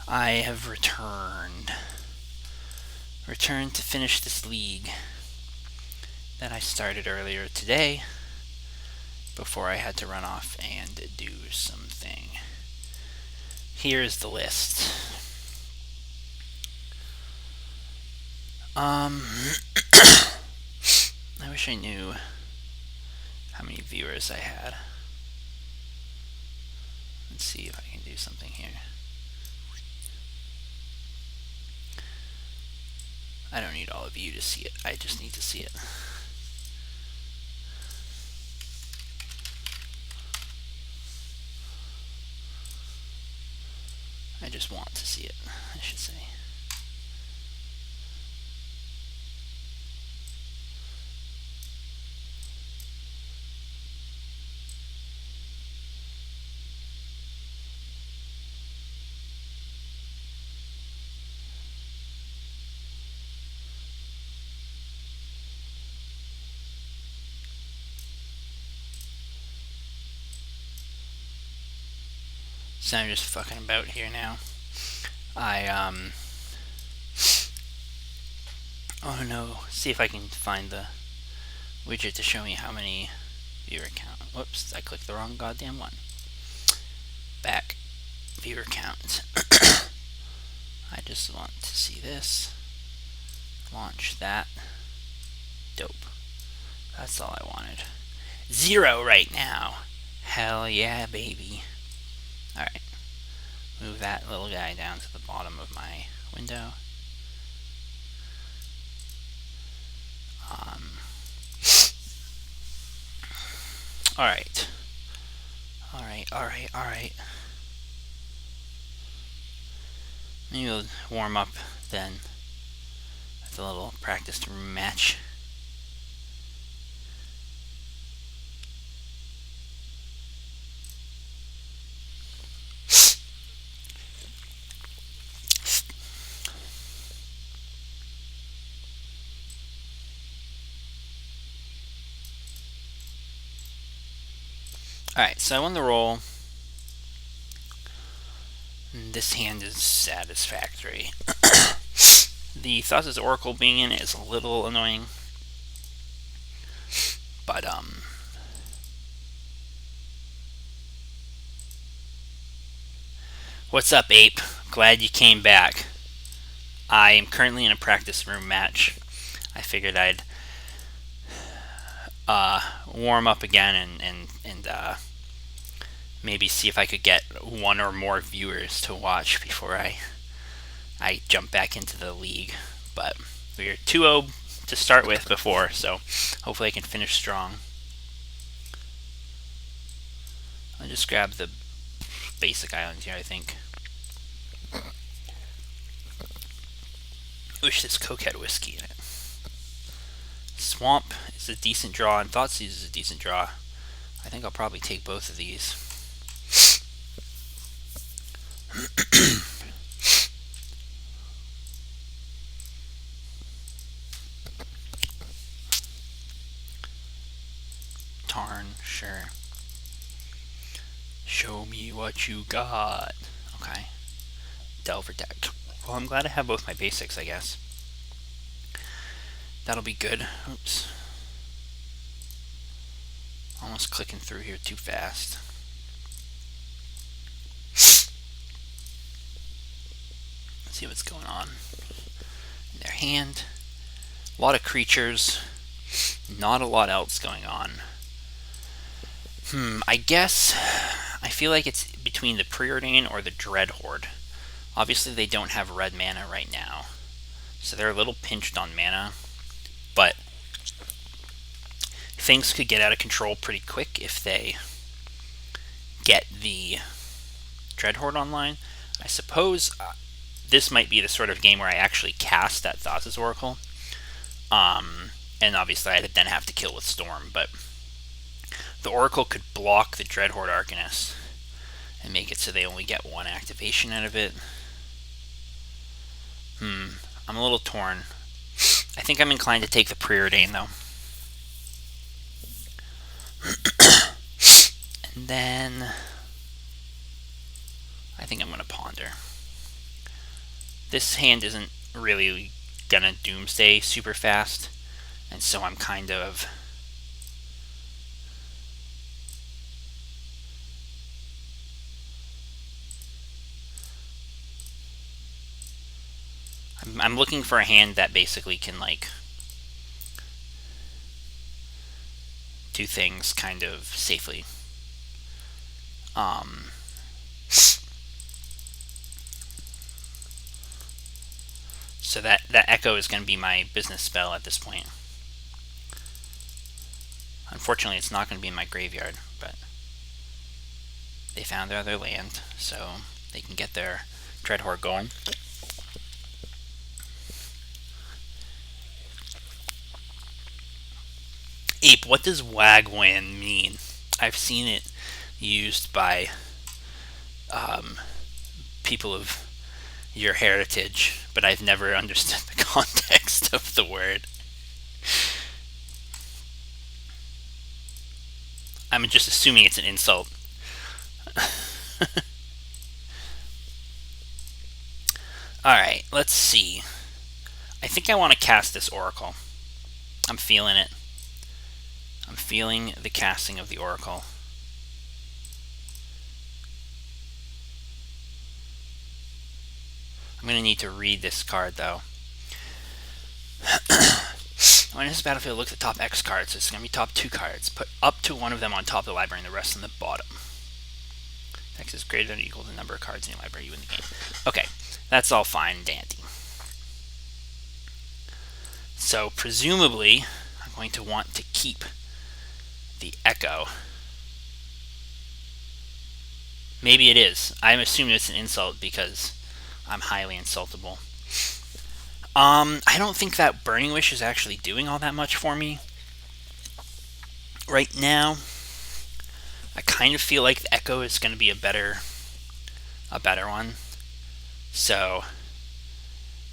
I have returned. Returned to finish this league that I started earlier today before I had to run off and do something. Here's the list. I wish I knew how many viewers I had. Let's see if I can do something here. I don't need all of you to see it. I just need to see it. I just want to see it, I should say. So I'm just fucking about here now. Oh no, see if I can find the widget to show me how many viewer count. Whoops, I clicked the wrong goddamn one. Back. Viewer count. I just want to see this. Launch that. Dope. That's all I wanted. 0 right now. Hell yeah, baby. Alright. Move that little guy down to the bottom of my window. Alright. Alright. Maybe we'll warm up then with a little practice room match. Alright, so I won the roll. This hand is satisfactory. The Thassa's Oracle being in is a little annoying. But, what's up, Ape? Glad you came back. I am currently in a practice room match. I figured I'd warm up again and maybe see if I could get one or more viewers to watch before I jump back into the league. But we were 2-0 to start with before, so hopefully I can finish strong. I'll just grab the basic islands here, I think. Wish this Coke had whiskey in it. Swamp is a decent draw, and Thoughtseize is a decent draw. I think I'll probably take both of these. Tarn, sure. Show me what you got. Okay. Delver deck. Well, I'm glad I have both my basics, I guess. That'll be good. Oops. Almost clicking through here too fast. Let's see what's going on in their hand. A lot of creatures. Not a lot else going on. I guess I feel like it's between the Preordain or the Dreadhorde. Obviously, they don't have red mana right now, so they're a little pinched on mana. But things could get out of control pretty quick if they get the Dreadhorde online. I suppose this might be the sort of game where I actually cast that Thassa's Oracle. And obviously I'd then have to kill with Storm, but the Oracle could block the Dreadhorde Arcanist and make it so they only get one activation out of it. I'm a little torn. I think I'm inclined to take the Preordain, though. And then I think I'm going to Ponder. This hand isn't really gonna doomsday super fast, and so I'm kind of I'm looking for a hand that basically can like do things kind of safely. So that Echo is going to be my business spell at this point. Unfortunately, it's not going to be in my graveyard, but they found their other land, so they can get their Dreadhorde going. Ape, what does Wagwan mean? I've seen it used by people of your heritage, but I've never understood the context of the word. I'm just assuming it's an insult. Alright, let's see. I think I want to cast this Oracle. I'm feeling it. I'm feeling the casting of the Oracle. I'm going to need to read this card, though. When this battlefield, look at the top X cards. So it's going to be top 2 cards. Put up to one of them on top of the library and the rest on the bottom. X is greater than or equal to the number of cards in your library you win the game. Okay, that's all fine and dandy. So presumably, I'm going to want to keep the Echo. Maybe it is. I'm assuming it's an insult because I'm highly insultable. I don't think that Burning Wish is actually doing all that much for me right now. I kind of feel like the Echo is going to be a better one. So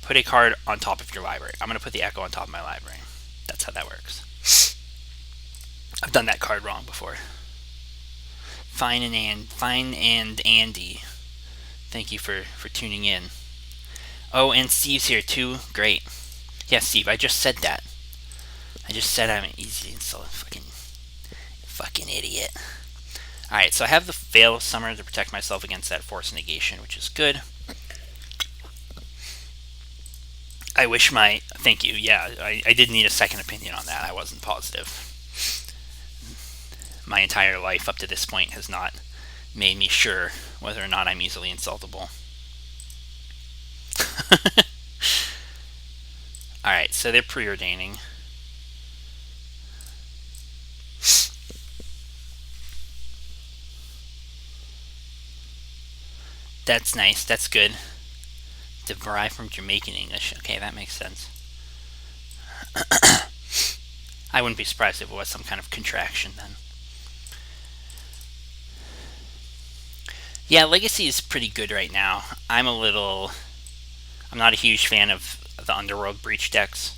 put a card on top of your library. I'm going to put the Echo on top of my library. That's how that works. I've done that card wrong before. Fine and Andy. Thank you for tuning in. Oh, and Steve's here too. Great. Yeah, Steve, I just said that. I just said I'm an easy insult. Fucking idiot. Alright, so I have the Veil of Summer to protect myself against that Force Negation, which is good. I wish my... Thank you. Yeah, I did need a second opinion on that. I wasn't positive. My entire life up to this point has not made me sure whether or not I'm easily insultable. Alright, so they're preordaining. That's nice. That's good. Derived from Jamaican English. Okay, that makes sense. I wouldn't be surprised if it was some kind of contraction then. Yeah, Legacy is pretty good right now. I'm not a huge fan of the Underworld Breach decks.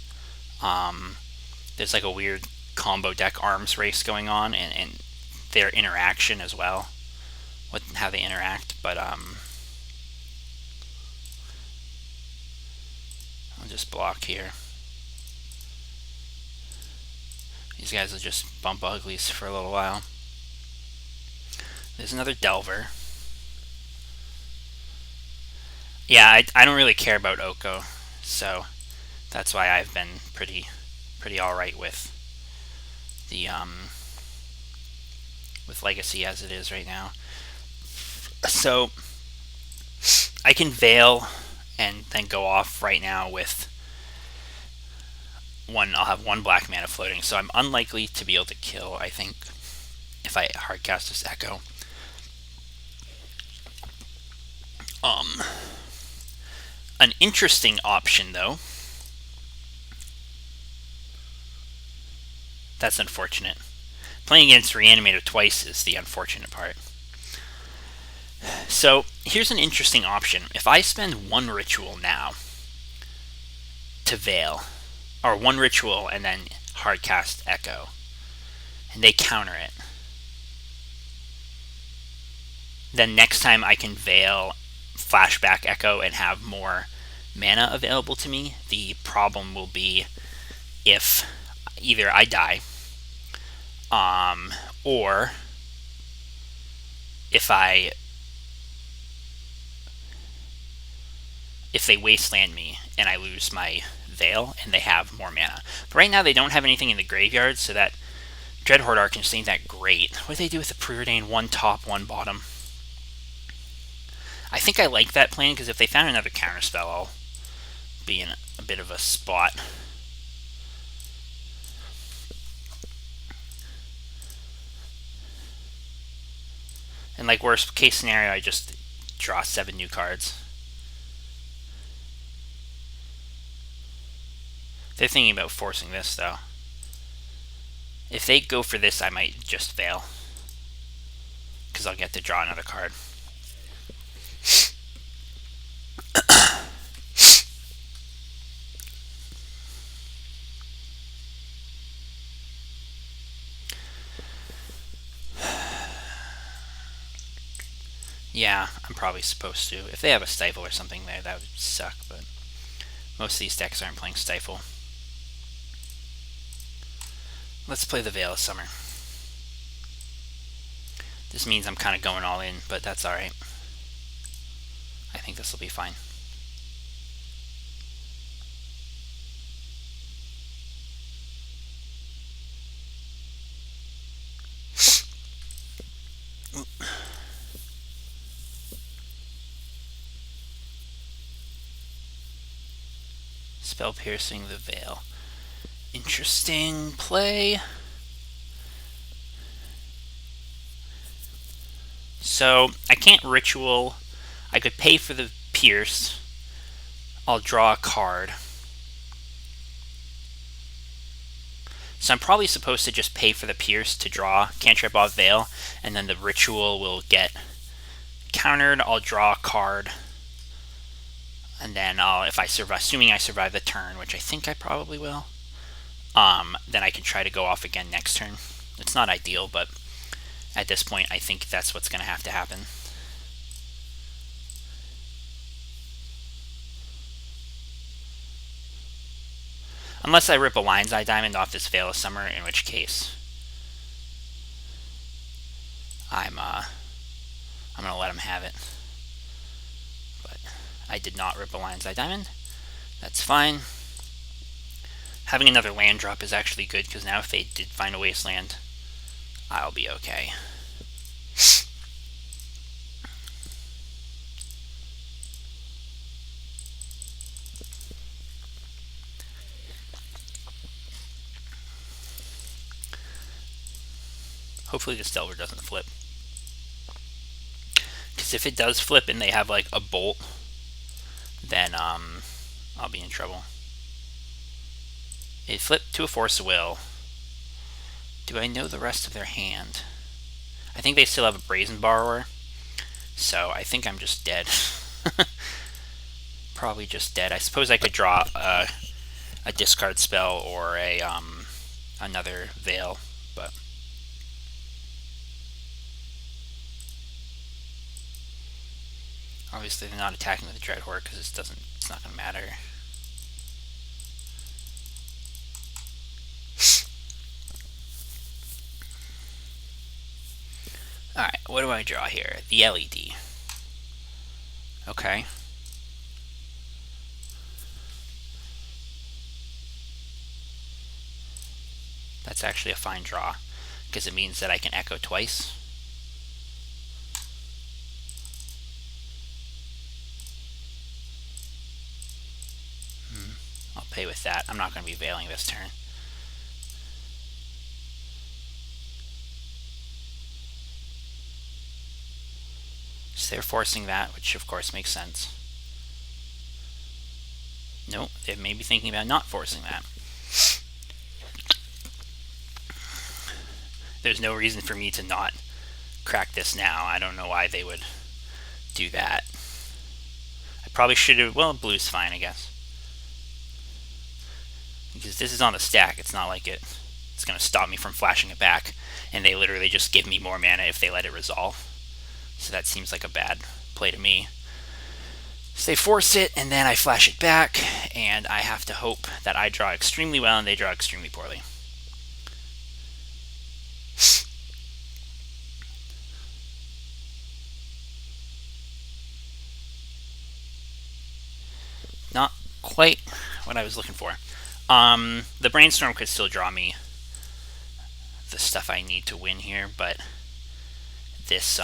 There's like a weird combo deck arms race going on, and their interaction as well, with how they interact. But I'll just block here. These guys will just bump uglies for a little while. There's another Delver. Yeah, I don't really care about Oko, so that's why I've been pretty alright with the with Legacy as it is right now. So I can Veil and then go off right now with one. I'll have 1 black mana floating, so I'm unlikely to be able to kill, I think, if I hardcast this Echo. An interesting option, though. That's unfortunate. Playing against Reanimator twice is the unfortunate part. So, here's an interesting option. If I spend 1 ritual now to Veil, or 1 ritual and then hardcast Echo, and they counter it, then next time I can Veil, flashback Echo, and have more mana available to me. The problem will be if either I die, or if they wasteland me and I lose my Veil and they have more mana. But right now they don't have anything in the graveyard, so that Dreadhorde Archon just ain't that great. What do they do with the Preordain? One top, one bottom. I think I like that plan, because if they found another counterspell, I'll be in a bit of a spot. And like worst case scenario, I just draw 7 new cards. They're thinking about forcing this, though. If they go for this, I might just Veil, because I'll get to draw another card. Yeah, I'm probably supposed to. If they have a Stifle or something there, that would suck, but most of these decks aren't playing Stifle. Let's play the Veil of Summer. This means I'm kind of going all in, but that's alright. I think this will be fine. Spell Piercing the Veil. Interesting play. So, I can't Ritual. I could pay for the Pierce. I'll draw a card. So I'm probably supposed to just pay for the Pierce to draw Cantrip off Veil, and then the Ritual will get countered. I'll draw a card, and then if I survive, assuming I survive the turn, which I think I probably will, then I can try to go off again next turn. It's not ideal, but at this point, I think that's what's going to have to happen. Unless I rip a Lion's Eye Diamond off this Veil of Summer, in which case I'm going to let him have it. But I did not rip a Lion's Eye Diamond. That's fine. Having another land drop is actually good, because now if they did find a Wasteland, I'll be okay. Hopefully this Delver doesn't flip. Because if it does flip and they have like a Bolt, then I'll be in trouble. It flipped to a Force of Will. Do I know the rest of their hand? I think they still have a Brazen Borrower, so I think I'm just dead. Probably just dead. I suppose I could draw a discard spell or a another Veil, but obviously they're not attacking with the Dreadhorde, because it's not going to matter. Alright, what do I draw here? The LED. Okay. That's actually a fine draw, because it means that I can echo twice. I'll pay with that. I'm not going to be veiling this turn. So they're forcing that, which of course makes sense. Nope, they may be thinking about not forcing that. There's no reason for me to not crack this now. I don't know why they would do that. I probably should have... Well, blue's fine, I guess. Because this is on the stack. It's not like it's going to stop me from flashing it back. And they literally just give me more mana if they let it resolve. So that seems like a bad play to me. So they force it, and then I flash it back, and I have to hope that I draw extremely well and they draw extremely poorly. Not quite what I was looking for. The Brainstorm could still draw me the stuff I need to win here, but this,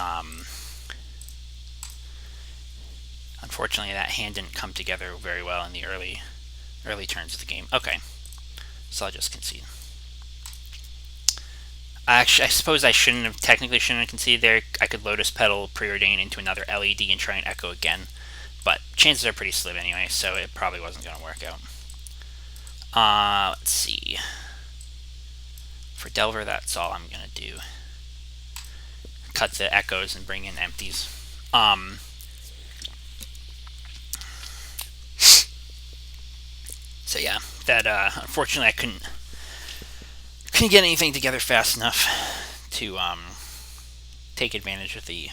unfortunately, that hand didn't come together very well in the early turns of the game. Okay, so I'll just concede. Actually, I suppose I technically shouldn't have conceded there. I could Lotus Petal, Preordain into another LED and try and Echo again, but chances are pretty slim anyway, so it probably wasn't going to work out. Let's see. For Delver, that's all I'm going to do. Cut the Echoes and bring in empties. So yeah, that unfortunately I couldn't get anything together fast enough to take advantage of the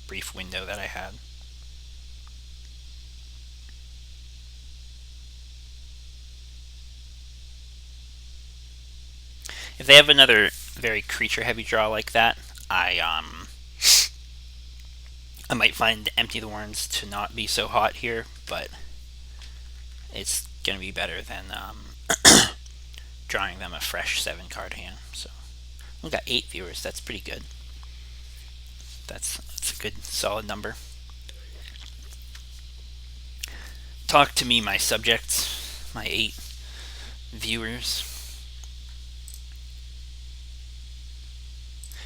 brief window that I had. If they have another very creature-heavy draw like that, I might find Empty the Warrens to not be so hot here, but it's going to be better than drawing them a fresh 7-card hand. So we got 8 viewers. That's pretty good. That's a good, solid number. Talk to me, my subjects, my 8 viewers.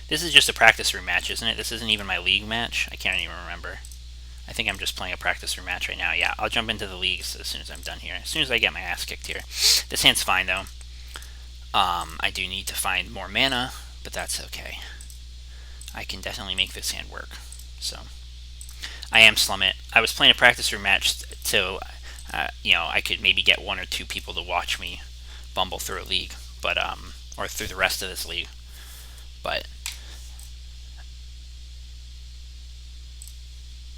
This is just a practice room match, isn't it? This isn't even my league match. I can't even remember. I think I'm just playing a practice room match right now. Yeah, I'll jump into the leagues as soon as I'm done here. As soon as I get my ass kicked here. This hand's fine, though. I do need to find more mana, but that's okay. I can definitely make this hand work. So, I am Slummit. I was playing a practice room match so, I could maybe get 1 or 2 people to watch me bumble through a league, but or through the rest of this league. But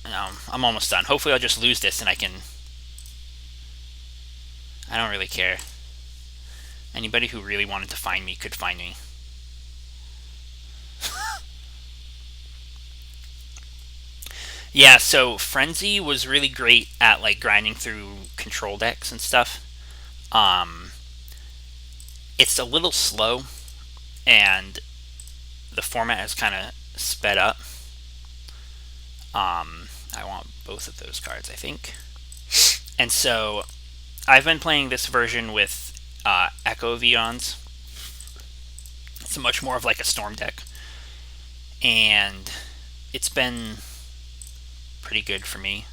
I'm almost done. Hopefully I'll just lose this and I don't really care. Anybody who really wanted to find me could find me. Yeah, so Frenzy was really great at like grinding through control decks and stuff. It's a little slow, and the format has kind of sped up. I want both of those cards, I think. And so I've been playing this version with Echo Vions. It's much more of like a Storm deck, and it's been pretty good for me.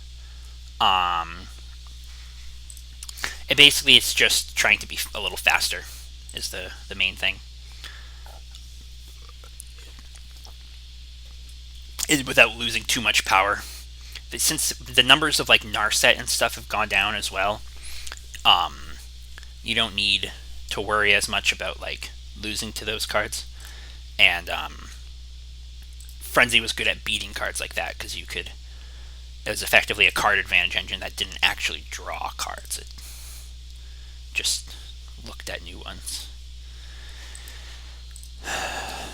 It's just trying to be a little faster is the main thing. Without losing too much power. Since the numbers of like Narset and stuff have gone down as well, you don't need to worry as much about like losing to those cards. And Frenzy was good at beating cards like that because it was effectively a card advantage engine that didn't actually draw cards. It just looked at new ones.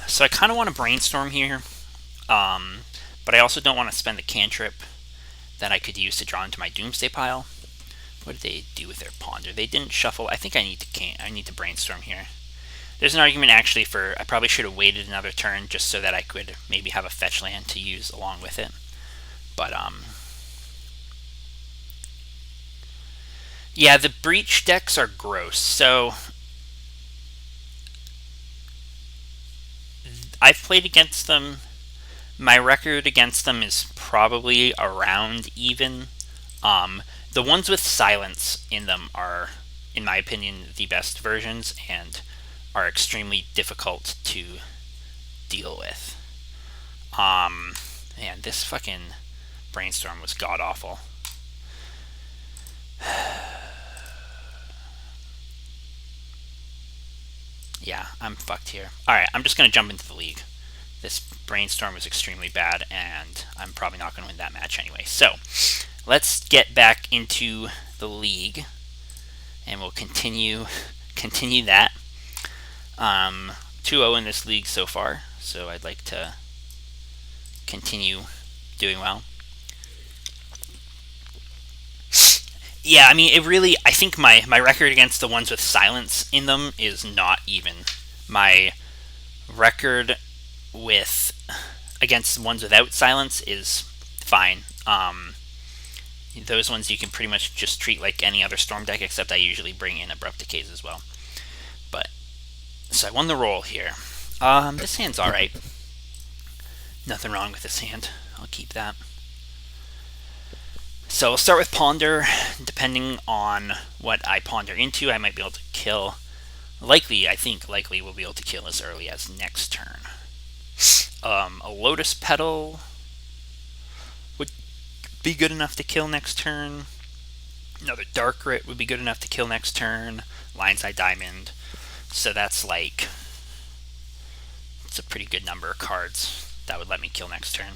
So I kind of want to brainstorm here, but I also don't want to spend the cantrip that I could use to draw into my Doomsday pile. What did they do with their Ponder? They didn't shuffle. I think I need to brainstorm here. There's an argument actually for I probably should have waited another turn just so that I could maybe have a fetch land to use along with it. But yeah, the Breach decks are gross. So I've played against them. My record against them is probably around even. The ones with silence in them are, in my opinion, the best versions and are extremely difficult to deal with. Man, this fucking brainstorm was god awful. Yeah, I'm fucked here. Alright, I'm just gonna jump into the league. This brainstorm was extremely bad, and I'm probably not going to win that match anyway. So, let's get back into the league, and we'll continue that. 2-0 in this league so far, so I'd like to continue doing well. Yeah, I mean, I think my record against the ones with silence in them is not even. My record against ones without silence is fine. Those ones you can pretty much just treat like any other Storm deck, except I usually bring in Abrupt Decays as well. But, so I won the roll here. This hand's alright. Nothing wrong with this hand. I'll keep that. So we'll start with Ponder. Depending on what I ponder into, I might be able to kill. Likely we'll be able to kill as early as next turn. A Lotus Petal would be good enough to kill next turn. Another Dark Grit would be good enough to kill next turn. Lionside Diamond. So that's it's a pretty good number of cards that would let me kill next turn.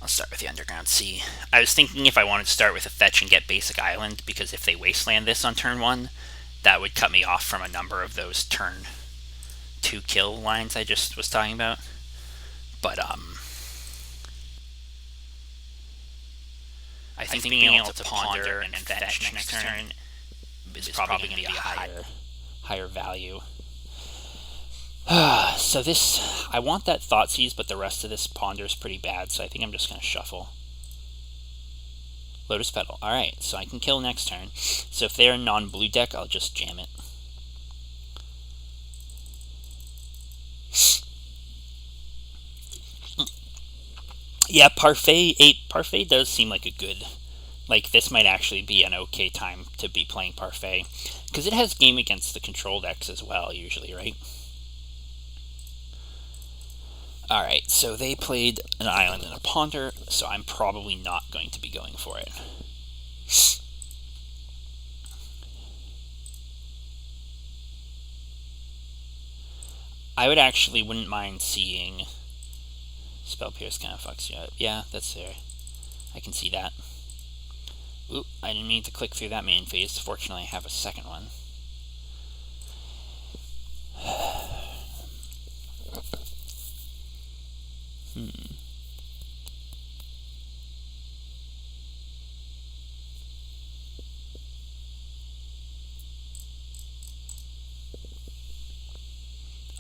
I'll start with the Underground Sea. I was thinking if I wanted to start with a fetch and get Basic Island, because if they Wasteland this on turn 1, that would cut me off from a number of those turn 2 kill lines I just was talking about. But, I think being able to ponder and fetch next turn is probably going to be a higher value. So this, I want that Thoughtseize, but the rest of this ponder is pretty bad, so I think I'm just going to shuffle. Lotus Petal. Alright, so I can kill next turn. So if they're a non-blue deck, I'll just jam it. Yeah, Parfait 8. Parfait does seem like a good... this might actually be an okay time to be playing Parfait. Because it has game against the control decks as well, usually, right? Alright, so they played an island and a ponder, so I'm probably not going to be going for it. I wouldn't mind seeing... Spell Pierce kind of fucks you up. Yeah, that's fair. I can see that. Oop, I didn't mean to click through that main phase. Fortunately, I have a second one.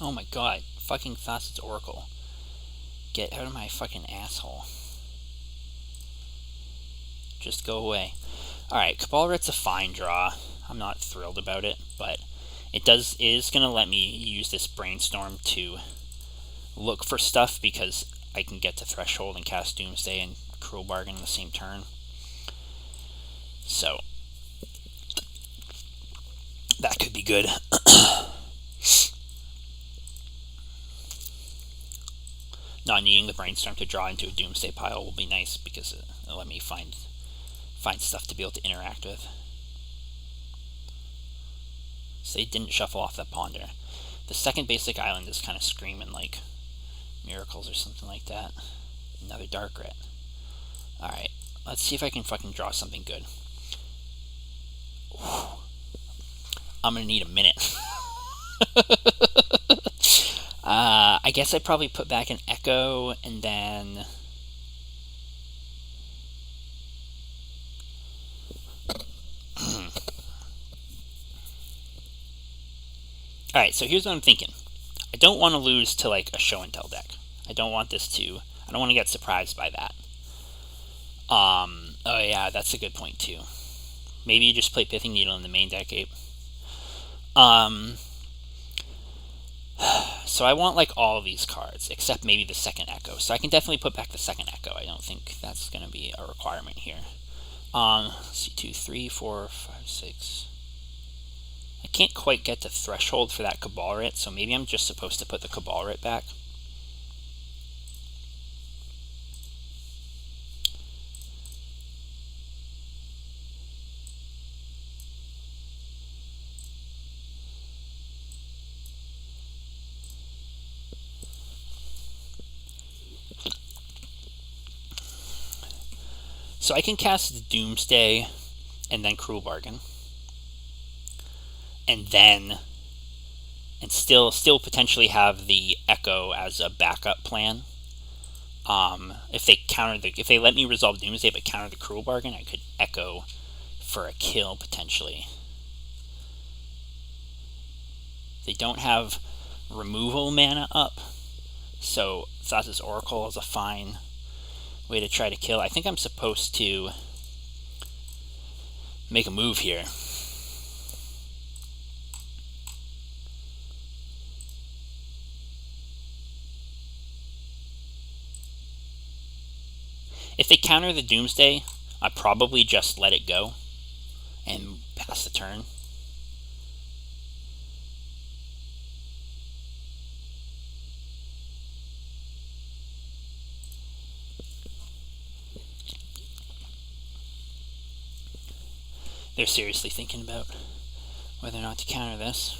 Oh my god, fucking Thassa's Oracle. Get out of my fucking asshole. Just go away. Alright, Cabal Writ's a fine draw. I'm not thrilled about it, but it is going to let me use this Brainstorm to look for stuff, because I can get to Threshold and cast Doomsday and Cruel Bargain in the same turn. So, that could be good. Not needing the Brainstorm to draw into a Doomsday pile will be nice, because it'll let me find stuff to be able to interact with. So they didn't shuffle off that Ponder. The second Basic Island is kind of screaming like Miracles or something like that. Another Dark Grit. Alright, let's see if I can fucking draw something good. Whew. I'm gonna need a minute. I guess I'd probably put back an Echo, and then... Alright, so here's what I'm thinking. I don't want to lose to, a Show and Tell deck. I don't want to get surprised by that. Oh yeah, that's a good point, too. Maybe you just play Pithing Needle in the main deck, Ape. So I want, all of these cards, except maybe the second Echo. So I can definitely put back the second Echo. I don't think that's going to be a requirement here. Let's see, 2, 3, 4, 5, 6... I can't quite get to Threshold for that Cabal Writ, so maybe I'm just supposed to put the Cabal Writ back. So I can cast Doomsday and then Cruel Bargain. And still potentially have the Echo as a backup plan. If they let me resolve Doomsday but counter the Cruel Bargain, I could Echo for a kill potentially. They don't have removal mana up, so Thassa's Oracle is a fine way to try to kill. I think I'm supposed to make a move here. If they counter the Doomsday, I probably just let it go and pass the turn. They're seriously thinking about whether or not to counter this.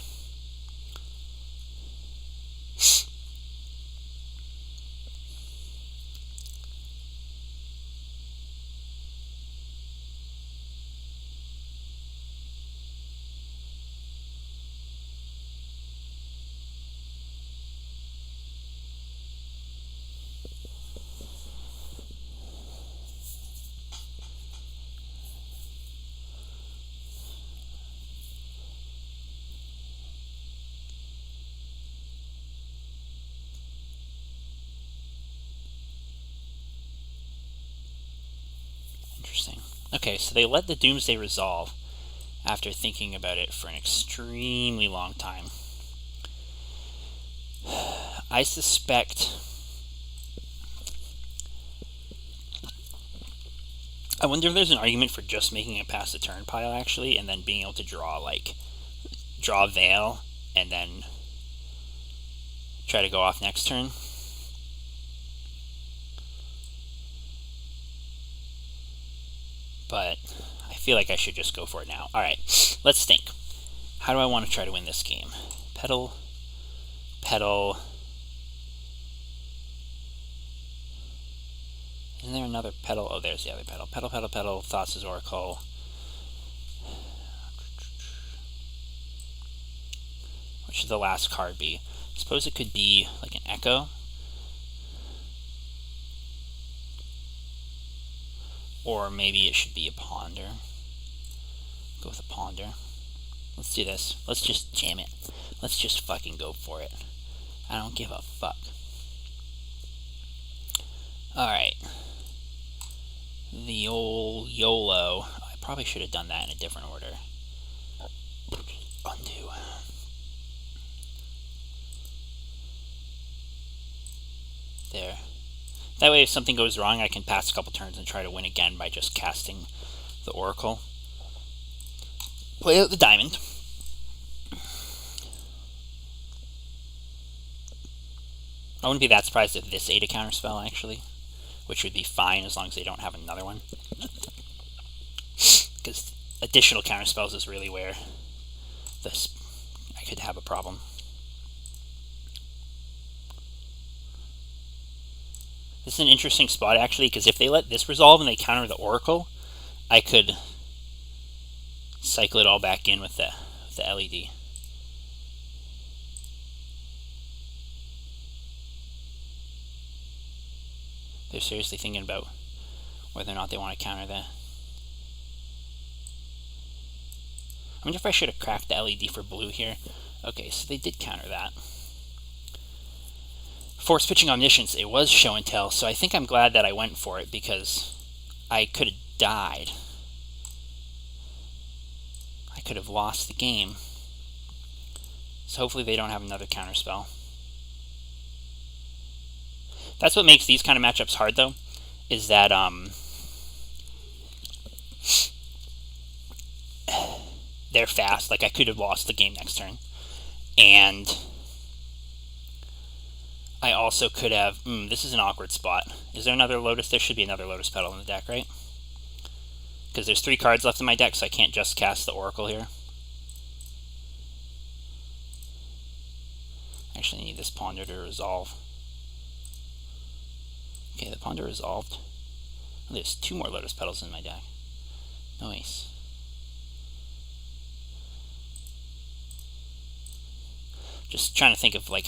Interesting. Okay, so they let the Doomsday resolve after thinking about it for an extremely long time. I suspect... I wonder if there's an argument for just making it past the turn pile, actually, and then being able to draw Veil, and then try to go off next turn. But I feel like I should just go for it now. Alright, let's think. How do I want to try to win this game? Petal, Petal. Isn't there another Petal? Oh, there's the other Petal. Petal, Petal, Petal, Thassa's Oracle. What should the last card be? I suppose it could be like an Echo. Or maybe it should be a Ponder. Go with a Ponder. Let's do this. Let's just jam it. Let's just fucking go for it. I don't give a fuck. Alright. The old YOLO. I probably should have done that in a different order. Undo. There. That way if something goes wrong, I can pass a couple turns and try to win again by just casting the Oracle. Play out the Diamond. I wouldn't be that surprised if this ate a counterspell, actually. Which would be fine as long as they don't have another one. Because additional counterspells is really where I could have a problem. This is an interesting spot, actually, because if they let this resolve and they counter the Oracle, I could cycle it all back in with the LED. They're seriously thinking about whether or not they want to counter that. I wonder if I should have cracked the LED for blue here. Okay, so they did counter that. Force Pitching Omniscience, it was show and tell, so I think I'm glad that I went for it because I could have died. I could have lost the game. So hopefully they don't have another counterspell. That's what makes these kind of matchups hard, though, is that they're fast. Like, I could have lost the game next turn. And I also could have... this is an awkward spot. Is there another Lotus? There should be another Lotus Petal in the deck, right? Because there's 3 cards left in my deck, so I can't just cast the Oracle here. Actually, I need this Ponder to resolve. Okay, the Ponder resolved. Oh, there's 2 more Lotus Petals in my deck. Nice. Just trying to think of like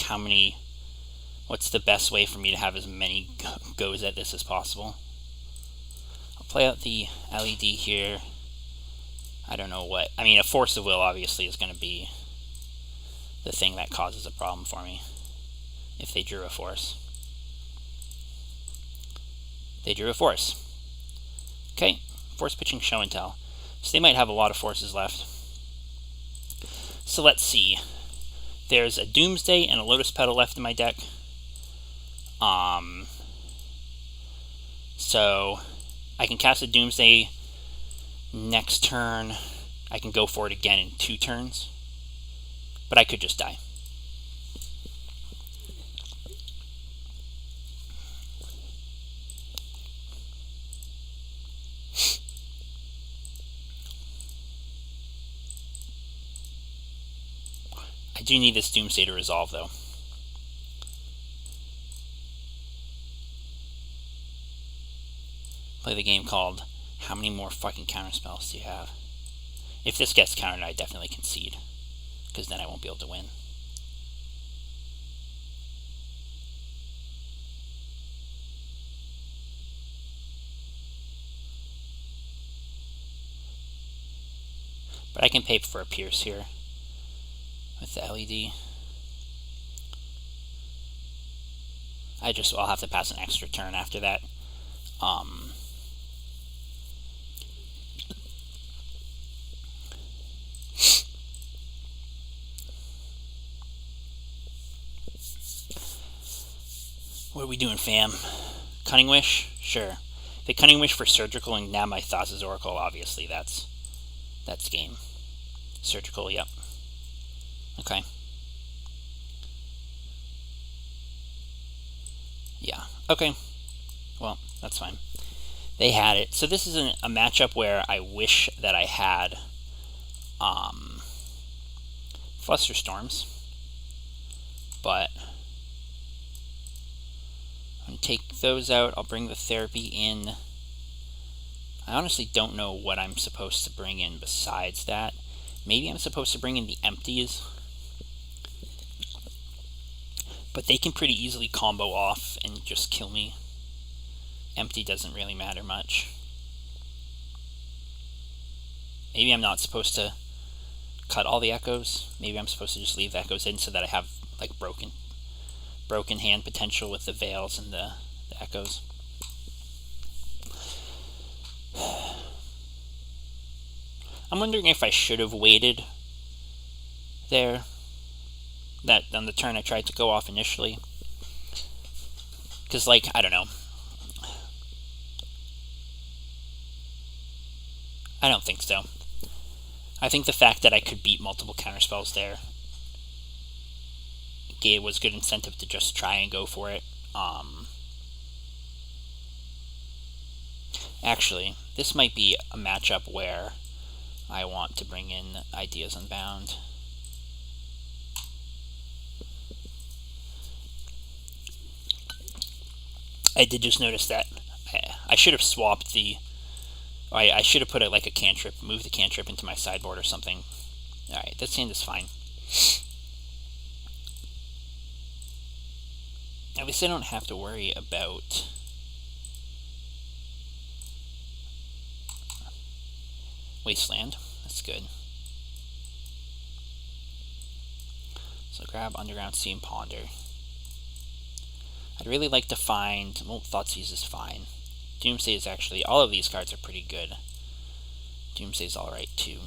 what's the best way for me to have as many goes at this as possible. I'll play out the LED here. I don't know what. I mean, a Force of Will obviously is going to be the thing that causes a problem for me. If they drew a Force. They drew a Force. Okay, Force pitching Show and Tell. So they might have a lot of Forces left. So let's see. There's a Doomsday and a Lotus Petal left in my deck. So I can cast a Doomsday next turn. I can go for it again in 2 turns. But I could just die. I do need this Doomsday to resolve, though. Play the game called How Many More Fucking Counterspells Do You Have? If this gets countered, I definitely concede, because then I won't be able to win. But I can pay for a Pierce here with the LED. I'll have to pass an extra turn after that. What are we doing, fam? Cunning Wish? Sure. The Cunning Wish for Surgical and now my Thassa's Oracle, obviously, that's game. Surgical, yep. Okay. Yeah, okay. Well, that's fine. They had it. So this is a matchup where I wish that I had Flusterstorms. But I'm going to take those out. I'll bring the Therapy in. I honestly don't know what I'm supposed to bring in besides that. Maybe I'm supposed to bring in the Empties. But they can pretty easily combo off and just kill me. Empty doesn't really matter much. Maybe I'm not supposed to cut all the Echoes. Maybe I'm supposed to just leave the Echoes in so that I have like broken hand potential with the Veils and the Echoes. I'm wondering if I should have waited there. That on the turn I tried to go off initially. Because, like, I don't know. I don't think so. I think the fact that I could beat multiple counterspells there was good incentive to just try and go for it. Actually, this might be a matchup where I want to bring in Ideas Unbound. I did just notice that I should have swapped the... I should have put it like a cantrip, moved the cantrip into my sideboard or something. Alright, this hand is fine. At least I don't have to worry about... Wasteland. That's good. So grab Underground Sea and Ponder. I'd really like to find... Well, Thoughtseize is fine. Doomsday is actually... All of these cards are pretty good. Doomsday's alright, too.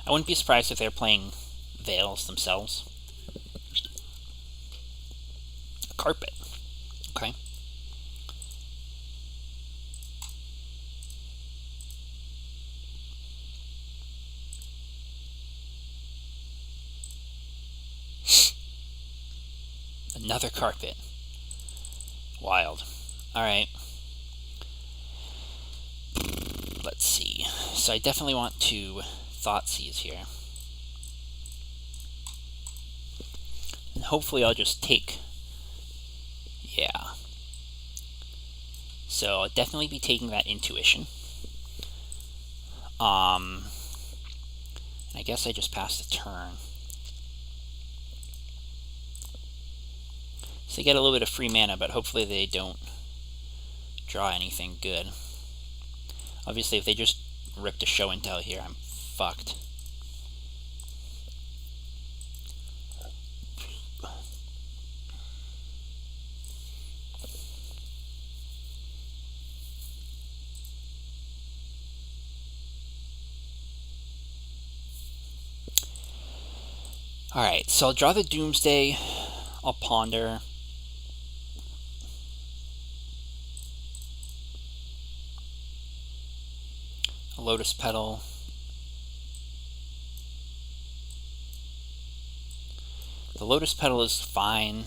I wouldn't be surprised if they're playing Veils themselves. A Carpet. Okay. Another Carpet. Wild. Alright. Let's see. So I definitely want to Thoughtseize here. hopefully I'll just take... Yeah. So I'll definitely be taking that intuition. I guess I just passed the turn. So they get a little bit of free mana, but hopefully they don't draw anything good. Obviously, if they just rip the show and tell here, I'm fucked. Alright, so I'll draw the Doomsday. I'll ponder. A Lotus Petal. The Lotus Petal is fine.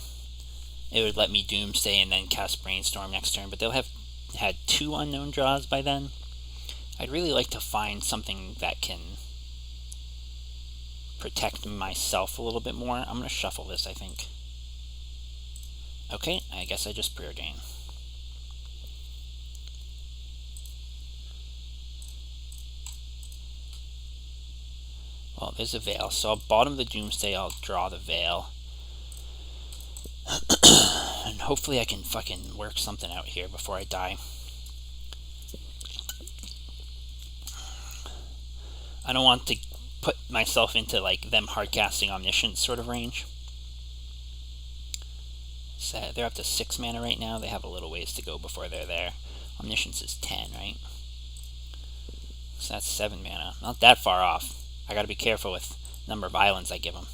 It would let me Doomsday and then cast Brainstorm next turn, but they'll have had 2 unknown draws by then. I'd really like to find something that can protect myself a little bit more. I'm going to shuffle this, I think. Okay, I guess I just preordain. Well, there's a Veil, so I'll bottom the Doomsday, I'll draw the Veil. And hopefully I can fucking work something out here before I die. I don't want to put myself into, like, them hardcasting Omniscience sort of range. So they're up to 6 mana right now. They have a little ways to go before they're there. Omniscience is 10, right? So that's 7 mana. Not that far off. I gotta be careful with the number of islands I give them.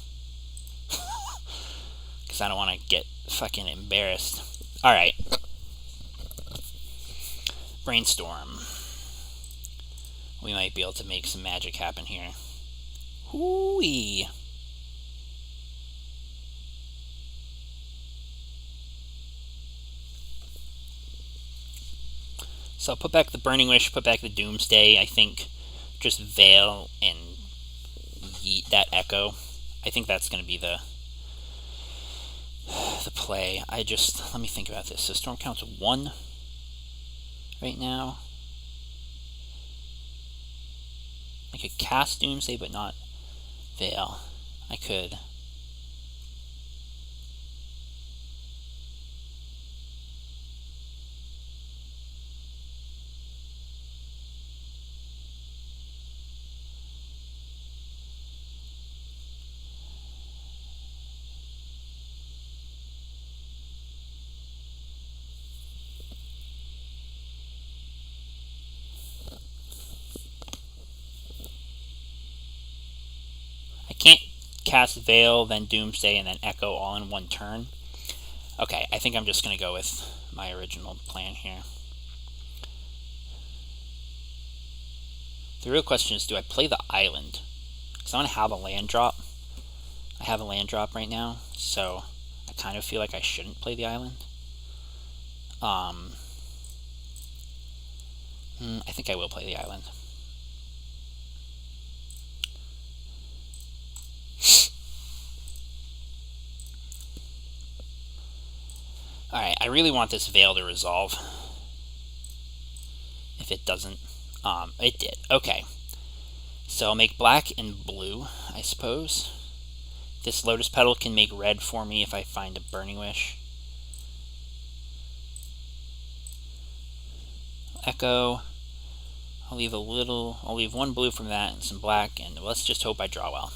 Because I don't want to get fucking embarrassed. Alright. Brainstorm. We might be able to make some magic happen here. Hooey. So I'll put back the Burning Wish, put back the Doomsday. I think just Veil and yeet that Echo. I think that's going to be the play. Let me think about this. So Storm Count's 1 right now. I could cast Doomsday, but not Veil. I could. I can't cast Veil, then Doomsday, and then Echo all in one turn. Okay, I think I'm just going to go with my original plan here. The real question is, do I play the island? Because I want to have a land drop. I have a land drop right now, so I kind of feel like I shouldn't play the island. I think I will play the island. Alright, I really want this Veil to resolve. If it doesn't, it did. Okay. So I'll make black and blue, I suppose. This Lotus Petal can make red for me if I find a Burning Wish. Echo. I'll leave one blue from that and some black, and let's just hope I draw well.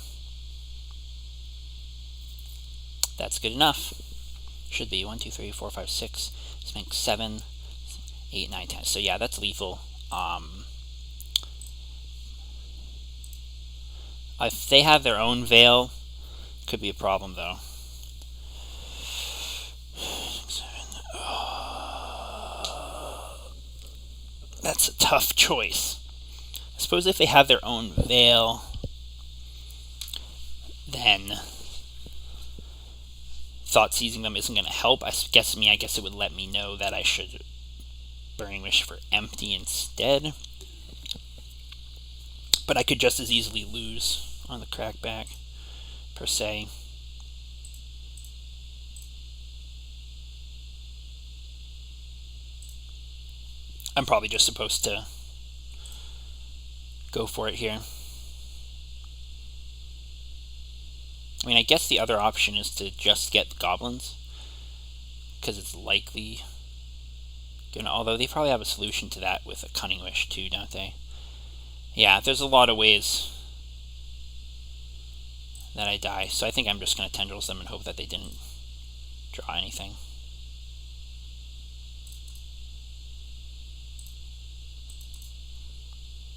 That's good enough. Should be 1, 2, 3, 4, 5, 6. Let's make 7, 8, 9, 10. So yeah, that's lethal. If they have their own Veil, could be a problem though. That's a tough choice. I suppose if they have their own Veil, then Thought Seizing them isn't going to help. I guess it would let me know that I should Burning Wish for empty instead. But I could just as easily lose on the crackback, per se. probably just supposed to go for it here. I mean, I guess the other option is to just get goblins, because it's likely gonna, although they probably have a solution to that with a Cunning Wish too, don't they? Yeah, there's a lot of ways that I die, so I think I'm just gonna Tendrils them and hope that they didn't draw anything.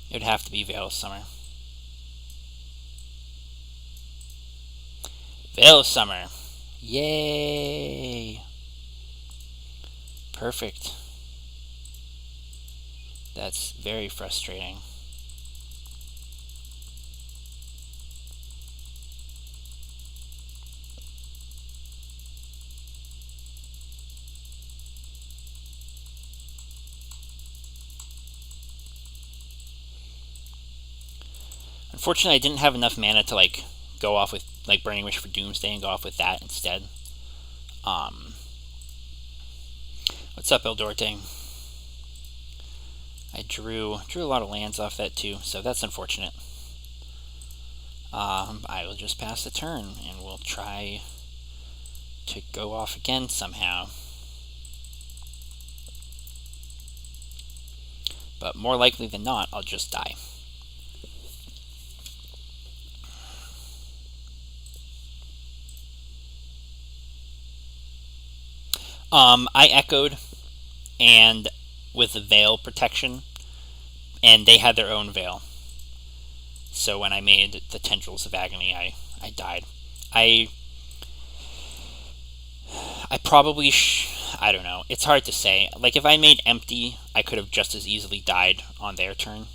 It would have to be Veil of Summer. Veil of Summer! Yay! Perfect. That's very frustrating. Unfortunately, I didn't have enough mana to like go off with like Burning Wish for Doomsday and go off with that instead. What's up, Eldorte? I drew a lot of lands off that too, so that's unfortunate. I will just pass the turn, and we'll try to go off again somehow. But more likely than not, I'll just die. I echoed, and with the Veil protection, and they had their own Veil. So when I made the Tendrils of Agony, I died. I probably I don't know. It's hard to say. Like, if I made Empty, I could have just as easily died on their turn,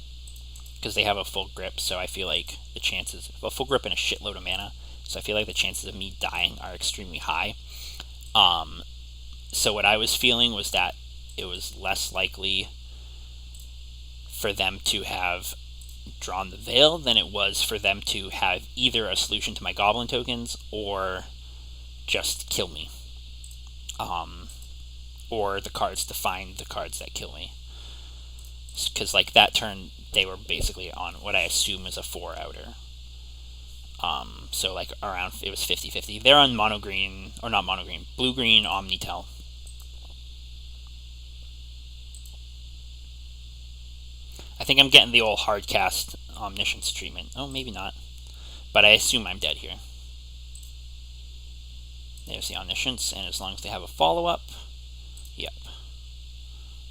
because they have a full grip, so I feel like the chances... a full grip and a shitload of mana, so I feel like the chances of me dying are extremely high. So what I was feeling was that it was less likely for them to have drawn the Veil than it was for them to have either a solution to my Goblin tokens or just kill me. Or the cards to find the cards that kill me. Because, like, that turn, they were basically on what I assume is a 4-outer. So, like, around, it was 50-50. They're on mono-green, or not mono-green, blue-green Omnitel. I think I'm getting the old hardcast Omniscience treatment. Oh, maybe not. But I assume I'm dead here. There's the Omniscience, and as long as they have a follow-up, yep.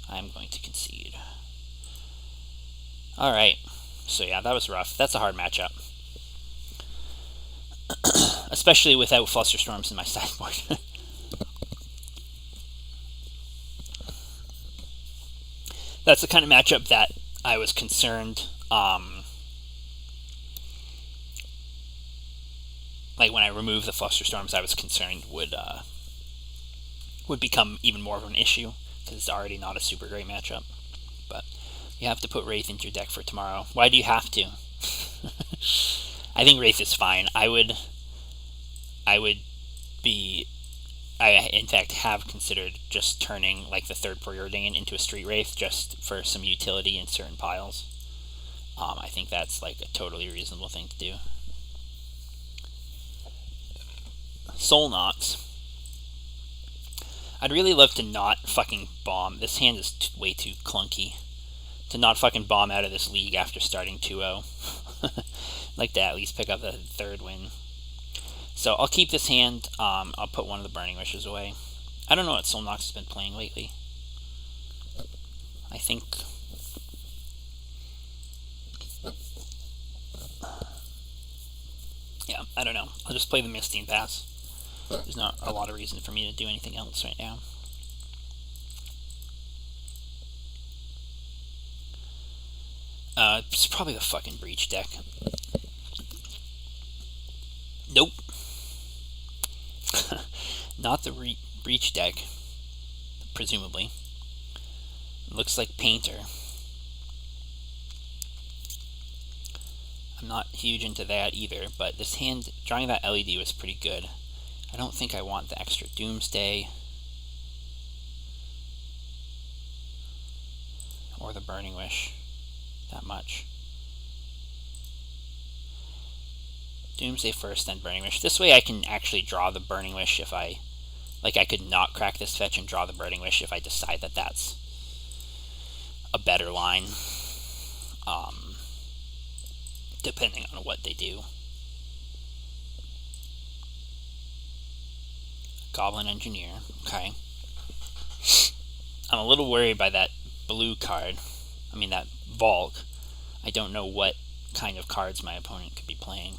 I'm going to concede. Alright. So yeah, that was rough. That's a hard matchup. Especially without Flusterstorms in my sideboard. That's the kind of matchup that I was concerned, like when I removed the Flusterstorms, I was concerned would become even more of an issue, because it's already not a super great matchup. But you have to put Wraith into your deck for tomorrow. Why do you have to? I think Wraith is fine. I in fact have considered just turning like the third Preordain into a Street Wraith just for some utility in certain piles. I think that's like a totally reasonable thing to do. Soul Knots. I'd really love to not fucking bomb. This hand is way too clunky. To not fucking bomb out of this league after starting 2-0. I'd like to at least pick up the third win. So I'll keep this hand. I'll put one of the Burning Wishes away. I don't know what Soul Knox has been playing lately. I think... yeah, I don't know. I'll just play the Misty and pass. There's not a lot of reason for me to do anything else right now. It's probably the fucking Breach deck. Nope. Not the Breach deck, presumably. It looks like Painter. I'm not huge into that either, but this hand, drawing that LED was pretty good. I don't think I want the extra Doomsday. Burning Wish that much. Doomsday first, then Burning Wish. This way I can actually draw the Burning Wish if I... Like, I could not crack this fetch and draw the Burning Wish if I decide that that's a better line. Depending on what they do. Goblin Engineer. Okay. I'm a little worried by that blue card. I mean, that Volk. I don't know what kind of cards my opponent could be playing.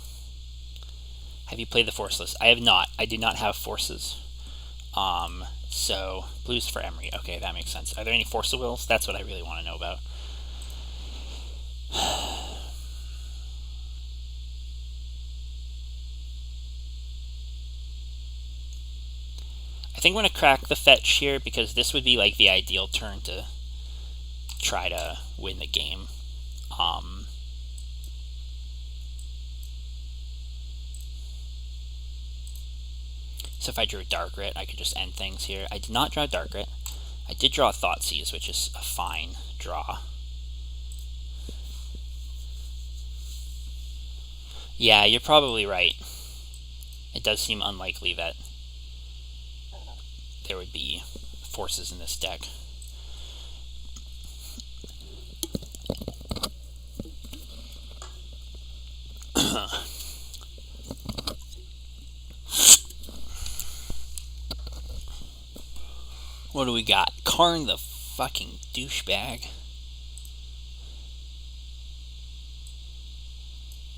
Have you played the Force list? I have not. I do not have Forces. So, blues for Emery. Okay, that makes sense. Are there any Force of Wills? That's what I really want to know about. I think I'm going to crack the fetch here because this would be like the ideal turn to try to win the game. So if I drew Dark Rit, I could just end things here. I did not draw Dark Rit. I did draw Thoughtseize, which is a fine draw. Yeah, you're probably right. It does seem unlikely that there would be forces in this deck. What do we got? Karn the fucking douchebag.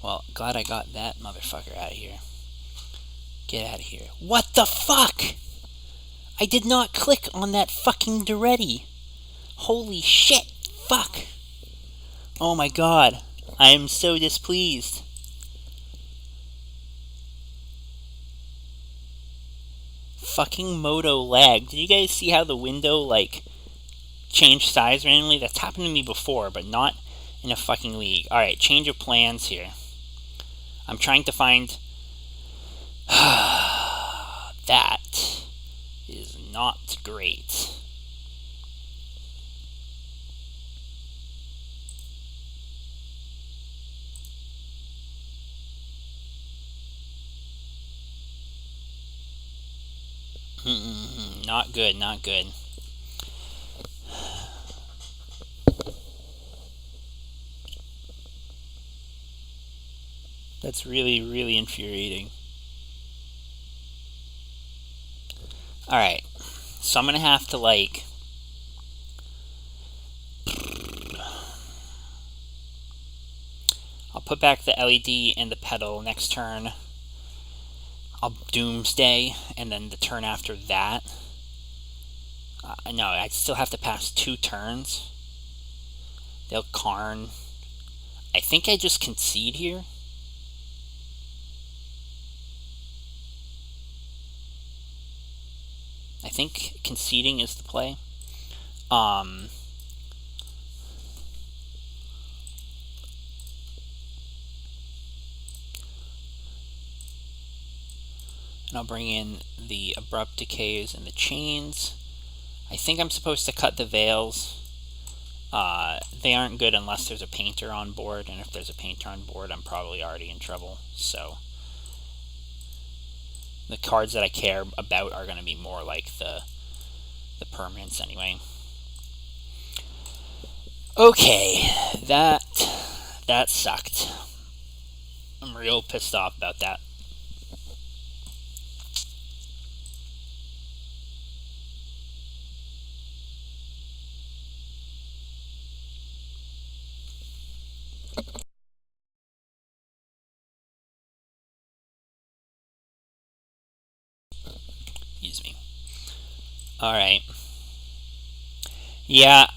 Well, glad I got that motherfucker out of here. Get out of here. What the fuck? I did not click on that fucking Duretti. Holy shit. Fuck. Oh my god. I am so displeased. Fucking Moto lag. Did you guys see how the window, like, changed size randomly? That's happened to me before, but not in a fucking league. Alright, change of plans here. I'm trying to find... that is not great. Not good, not good. That's really, really infuriating. Alright, so I'm gonna have to, like... I'll put back the LED and the pedal next turn. I'll Doomsday, and then the turn after that... no, I still have to pass 2 turns. They'll Karn. I think I just concede here. I think conceding is the play. And I'll bring in the Abrupt Decays and the Chains. I think I'm supposed to cut the Veils. They aren't good unless there's a Painter on board, and if there's a Painter on board, I'm probably already in trouble. So the cards that I care about are going to be more like the permanents anyway. Okay, that sucked. I'm real pissed off about that. Excuse me. Alright. Yeah,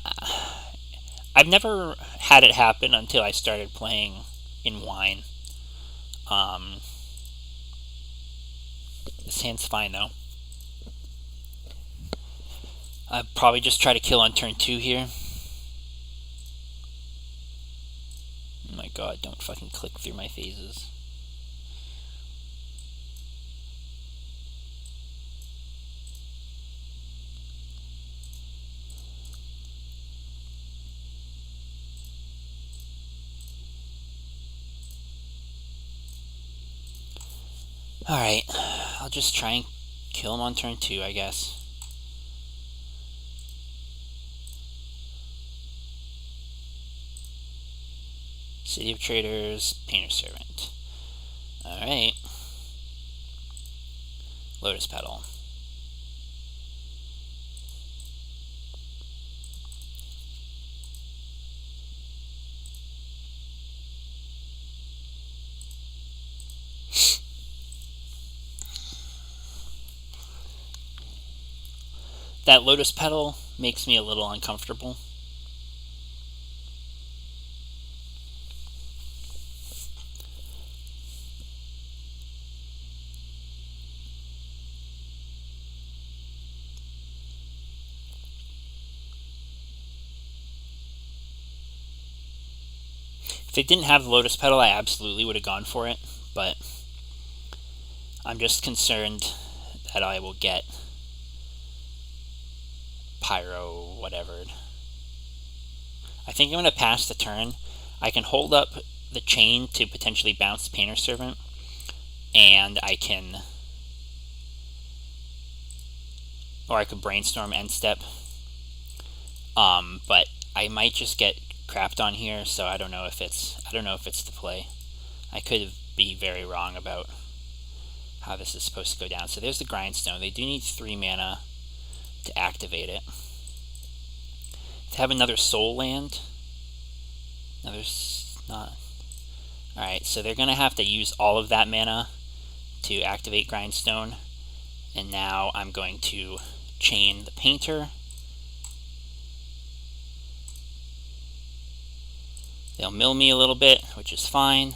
I've never had it happen until I started playing in Wine. This hand's fine, though. I'll probably just try to kill on turn 2 here. Oh my god, don't fucking click through my phases. Alright, I'll just try and kill him on turn 2, I guess. City of Traders, Painter's Servant. Alright. Lotus Petal. That Lotus Petal makes me a little uncomfortable. If it didn't have the Lotus Petal, I absolutely would have gone for it, but I'm just concerned that I will get Pyro, whatever. I think I'm going to pass the turn. I can hold up the chain to potentially bounce Painter's Servant, and I can... or I could Brainstorm end step. But I might just get crapped on here, so I don't know if it's the play. I could be very wrong about how this is supposed to go down. So there's the Grindstone. They do need 3 mana to activate it. To have another Soul Land. No, there's not. Alright, so they're going to have to use all of that mana to activate Grindstone. And now I'm going to chain the Painter. They'll mill me a little bit, which is fine.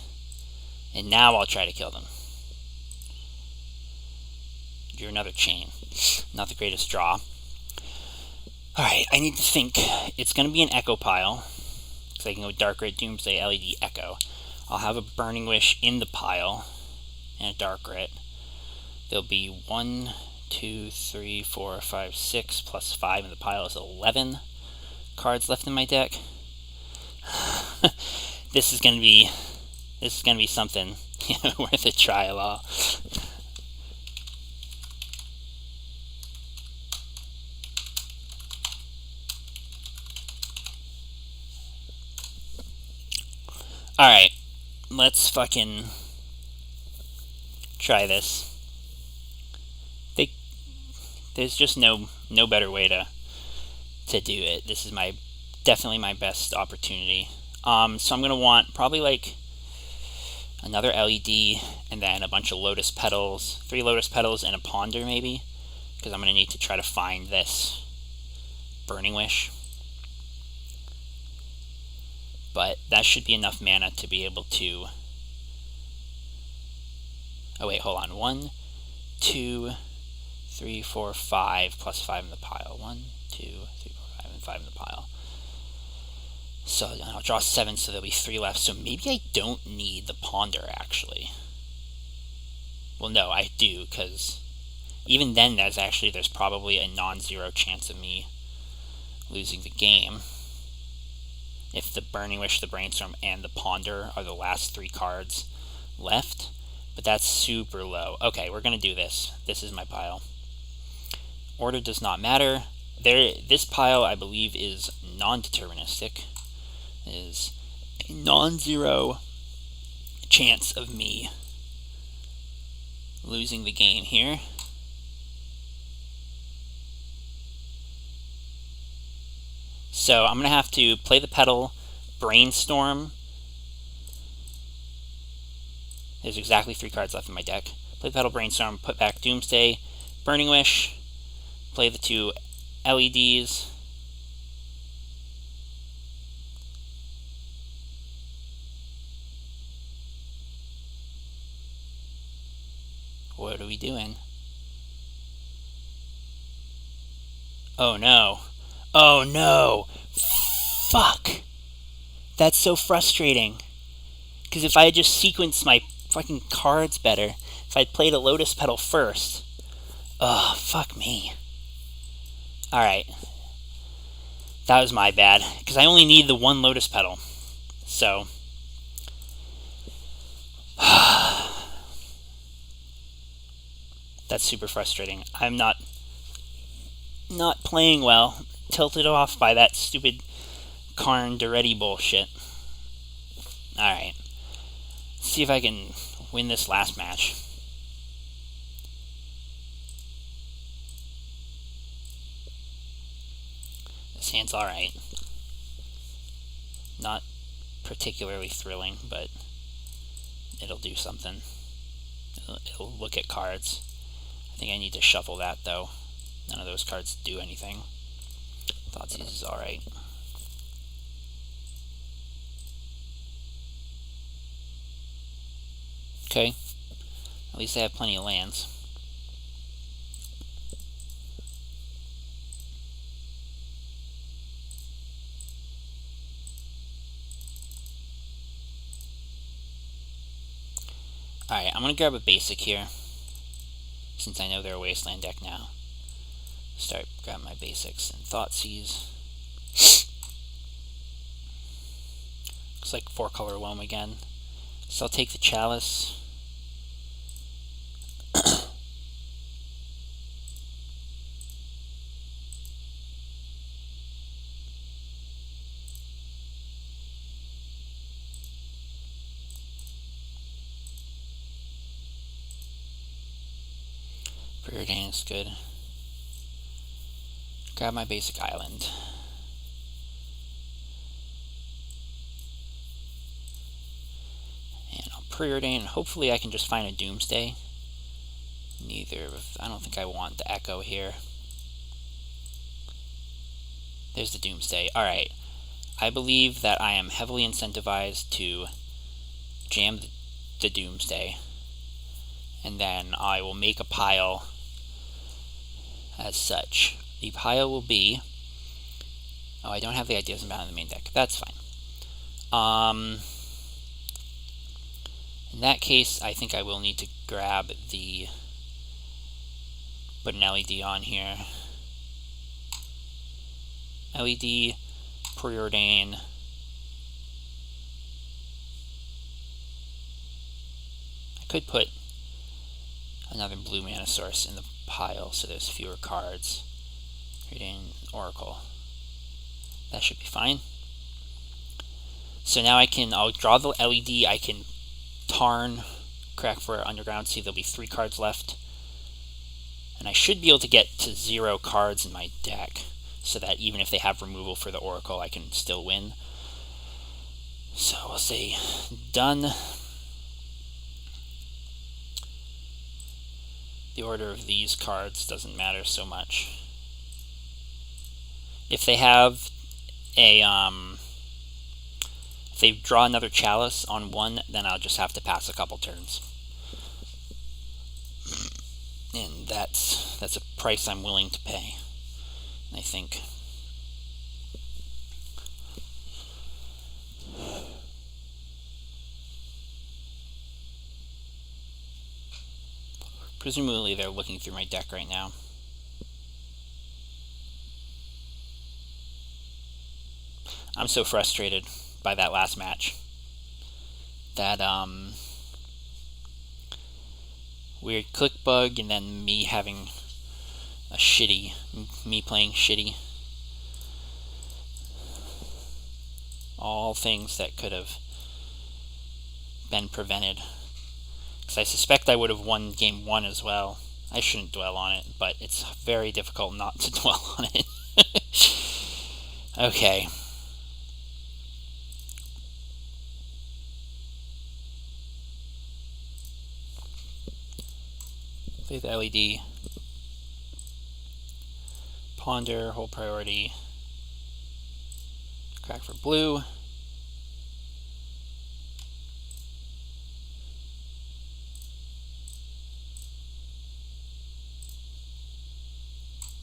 And now I'll try to kill them. Drew another chain. Not the greatest draw. Alright, I need to think. It's going to be an Echo pile. So I can go Dark Red, Doomsday, LED, Echo. I'll have a Burning Wish in the pile. And a Dark Red. There'll be 1, 2, 3, 4, 5, 6, plus 5 in the pile is 11 cards left in my deck. This is gonna be something worth a try. All right, let's fucking try this. There's just no better way to do it. This is definitely my best opportunity. So I'm going to want probably like another LED and then a bunch of Lotus Petals, 3 Lotus Petals and a Ponder maybe, because I'm going to need to try to find this Burning Wish. But that should be enough mana to be able to... oh wait, hold on. 1, 2, 3, 4, 5, plus 5 in the pile. 1, 2, 3, 4, 5, and 5 in the pile. So I'll draw 7, so there'll be 3 left. So maybe I don't need the Ponder, actually. Well, no, I do, because even then, there's probably a non-zero chance of me losing the game. If the Burning Wish, the Brainstorm, and the Ponder are the last 3 cards left. But that's super low. Okay, we're going to do this. This is my pile. Order does not matter. This pile, I believe, is non-deterministic. Is a non-zero chance of me losing the game here. So I'm going to have to play the Petal, Brainstorm. There's exactly 3 cards left in my deck. Play the Petal, Brainstorm, put back Doomsday, Burning Wish, play the 2 LEDs. What are we doing? Oh no. Oh no! Fuck! That's so frustrating. Because if I had just sequenced my fucking cards better, if I'd played a Lotus Petal first... oh, fuck me. Alright. That was my bad. Because I only need the 1 Lotus Petal. So... That's super frustrating. I'm not playing well. Tilted off by that stupid Karn Duretti bullshit. Alright. See if I can win this last match. This hand's alright. Not particularly thrilling, but it'll do something. It'll look at cards. I think I need to shuffle that, though. None of those cards do anything. Thoughtseize is alright. Okay. At least I have plenty of lands. Alright, I'm going to grab a basic here, since I know they're a wasteland deck now. Start grabbing my basics and Thoughtseize. Looks like 4-color Loam again. So I'll take the Chalice. Preordain is good. Grab my basic island. And I'll preordain, and hopefully I can just find a Doomsday. I don't think I want the Echo here. There's the Doomsday. Alright. I believe that I am heavily incentivized to jam the Doomsday. And then I will make a pile as such. The pile will be... Oh, I don't have the Ideas Unbound in the main deck. That's fine. In that case, I think I will need to grab the... Put an LED on here. LED, Preordain. I could put another blue mana source in the pile so there's fewer cards. Preordain, Oracle. That should be fine. So now I'll draw the LED, I can Tarn, Crack for Underground, see there'll be 3 cards left. And I should be able to get to 0 cards in my deck, so that even if they have removal for the Oracle, I can still win. So we'll say done. The order of these cards doesn't matter so much. If they have a, if they draw another Chalice on one, then I'll just have to pass a couple turns. And that's a price I'm willing to pay, I think. Presumably they're looking through my deck right now. I'm so frustrated by that last match. That, weird click bug, and then me having me playing shitty. All things that could have been prevented. Because I suspect I would have won game 1 as well. I shouldn't dwell on it, but it's very difficult not to dwell on it. Okay. Play the LED. Ponder, hold priority. Crack for blue.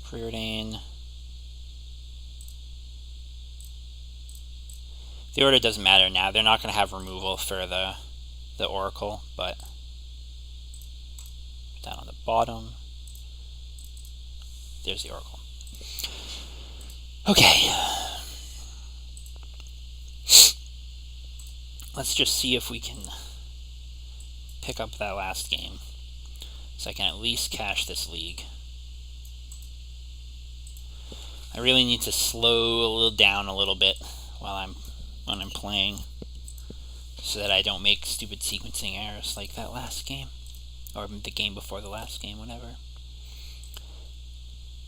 Preordain. The order doesn't matter now. They're not going to have removal for the Oracle, but down on the bottom, there's the Oracle. Okay. Let's just see if we can pick up that last game. So I can at least cash this league. I really need to slow a little down a little bit when I'm playing, so that I don't make stupid sequencing errors like that last game, or the game before the last game, whatever.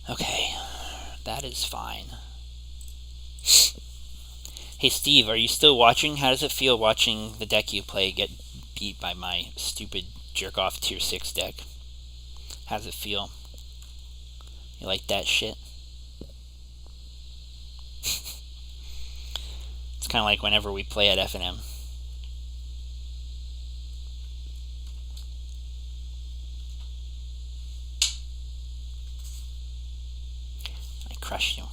Okay, that is fine. Hey Steve, are you still watching? How does it feel watching the deck you play get beat by my stupid jerk-off tier 6 deck? How does it feel? You like that shit? It's kind of like whenever we play at F&M. I crushed you.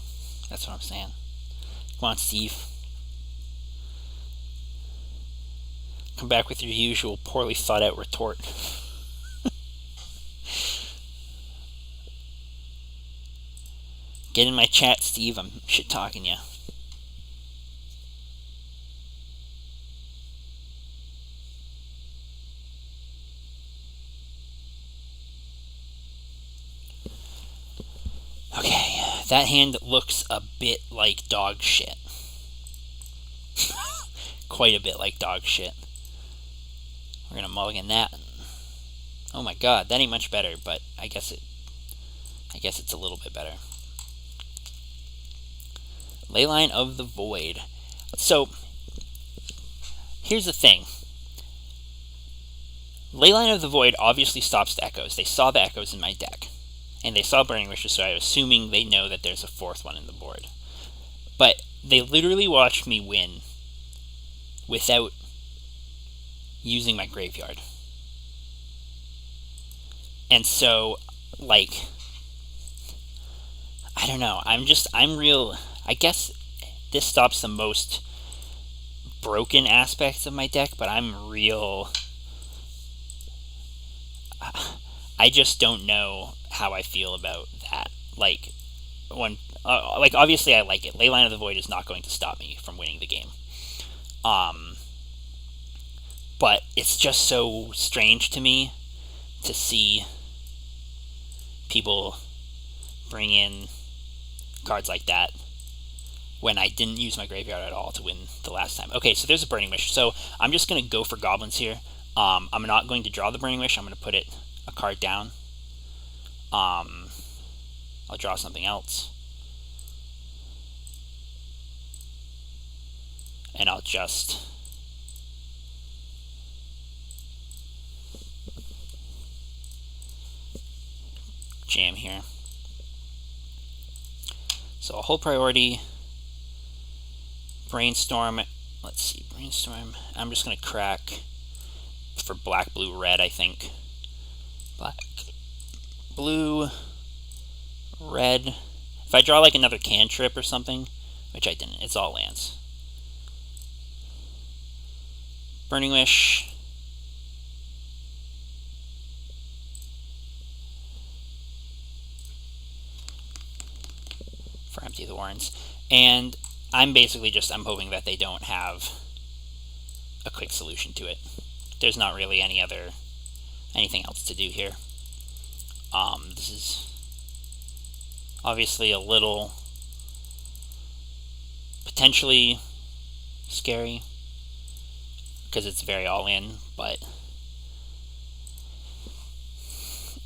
That's what I'm saying. Come on, Steve. Come back with your usual poorly thought out retort. Get in my chat, Steve. I'm shit talking you. Okay, that hand looks a bit like dog shit. Quite a bit like dog shit. We're gonna mulligan that. Oh my god, that ain't much better, but I guess it's a little bit better. Leyline of the Void. So, here's the thing. Leyline of the Void obviously stops the echoes. They saw the echoes in my deck. And they saw Burning Wishes, so I'm assuming they know that there's a fourth one in the board. But they literally watched me win without using my graveyard. And so, like, I don't know. I'm real. I guess this stops the most broken aspects of my deck, but I'm real. I just don't know how I feel about that. Like, like obviously I like it. Leyline of the Void is not going to stop me from winning the game. But it's just so strange to me to see people bring in cards like that when I didn't use my graveyard at all to win the last time. Okay, so there's a Burning Wish. So I'm just going to go for goblins here. I'm not going to draw the Burning Wish. I'm going to put it a card down. I'll draw something else. And I'll just jam here. So a whole priority. Brainstorm. Let's see, Brainstorm. I'm just going to crack for black, blue, red, I think. Black, blue, red. If I draw like another cantrip or something, which I didn't, it's all lands. Burning Wish. For Empty the Warrens. And I'm basically I'm hoping that they don't have a quick solution to it. There's not really anything else to do here. This is obviously a little potentially scary because it's very all-in, but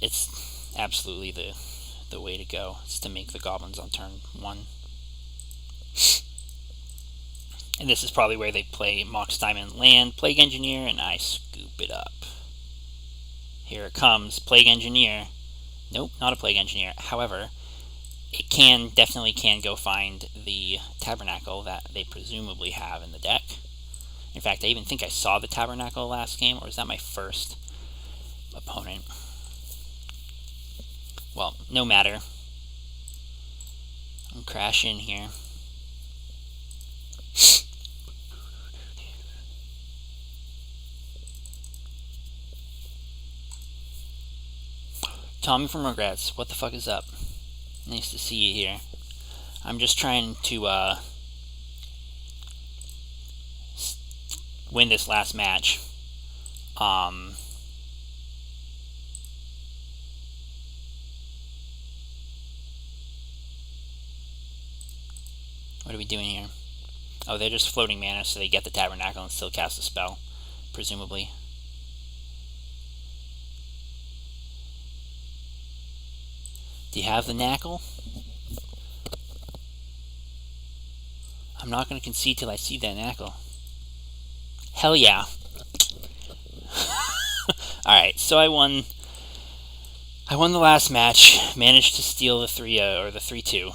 it's absolutely the way to go. It's to make the goblins on turn 1. And this is probably where they play Mox Diamond Land, Plague Engineer, and I scoop it up. Here it comes, Plague Engineer. Nope, not a Plague Engineer. However, it definitely can go find the Tabernacle that they presumably have in the deck. In fact, I even think I saw the Tabernacle last game, or was that my first opponent? Well, no matter. I'm crashing here. Tommy from Regrets, what the fuck is up? Nice to see you here. I'm just trying to win this last match. What are we doing here? Oh, they're just floating mana, so they get the Tabernacle and still cast a spell, presumably. Do you have the Knackle? I'm not going to concede till I see that Knackle. Hell yeah. Alright, so I won the last match, managed to steal the 3-2.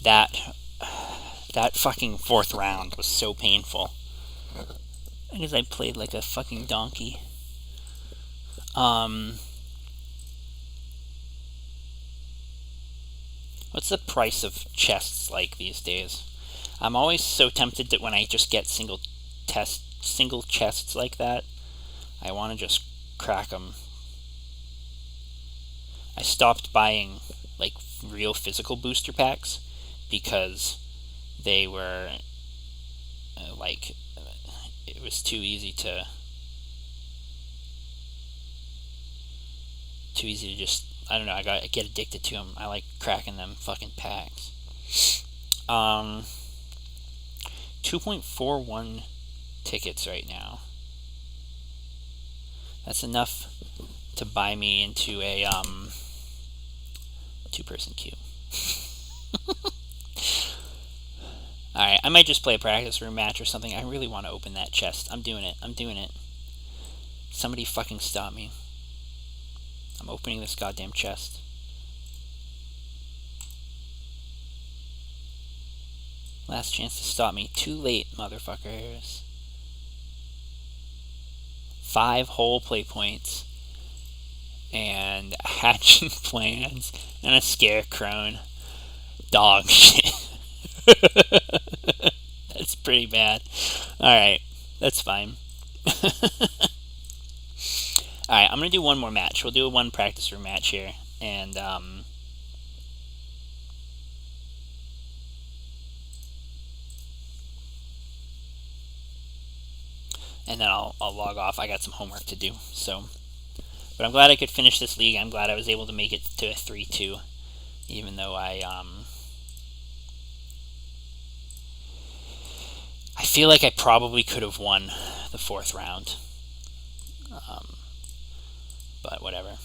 That fucking fourth round was so painful. Because I played like a fucking donkey. What's the price of chests like these days? I'm always so tempted that when I just get single chests like that, I want to just crack them. I stopped buying like real physical booster packs because they were it was too easy to just, I don't know, I get addicted to them. I like cracking them fucking packs. 2.41 tickets right now. That's enough to buy me into a 2-person queue. Alright, I might just play a practice room match or something. I really want to open that chest. I'm doing it. Somebody fucking stop me. I'm opening this goddamn chest. Last chance to stop me. Too late, motherfuckers. 5 whole play points. And hatching plans. And a scarecrow. Dog shit. That's pretty bad. Alright, that's fine. Alright, I'm going to do one more match. We'll do a 1 practice room match here. And then I'll log off. I got some homework to do. So, but I'm glad I could finish this league. I'm glad I was able to make it to a 3-2. Even though I feel like I probably could have won the 4th round. But whatever.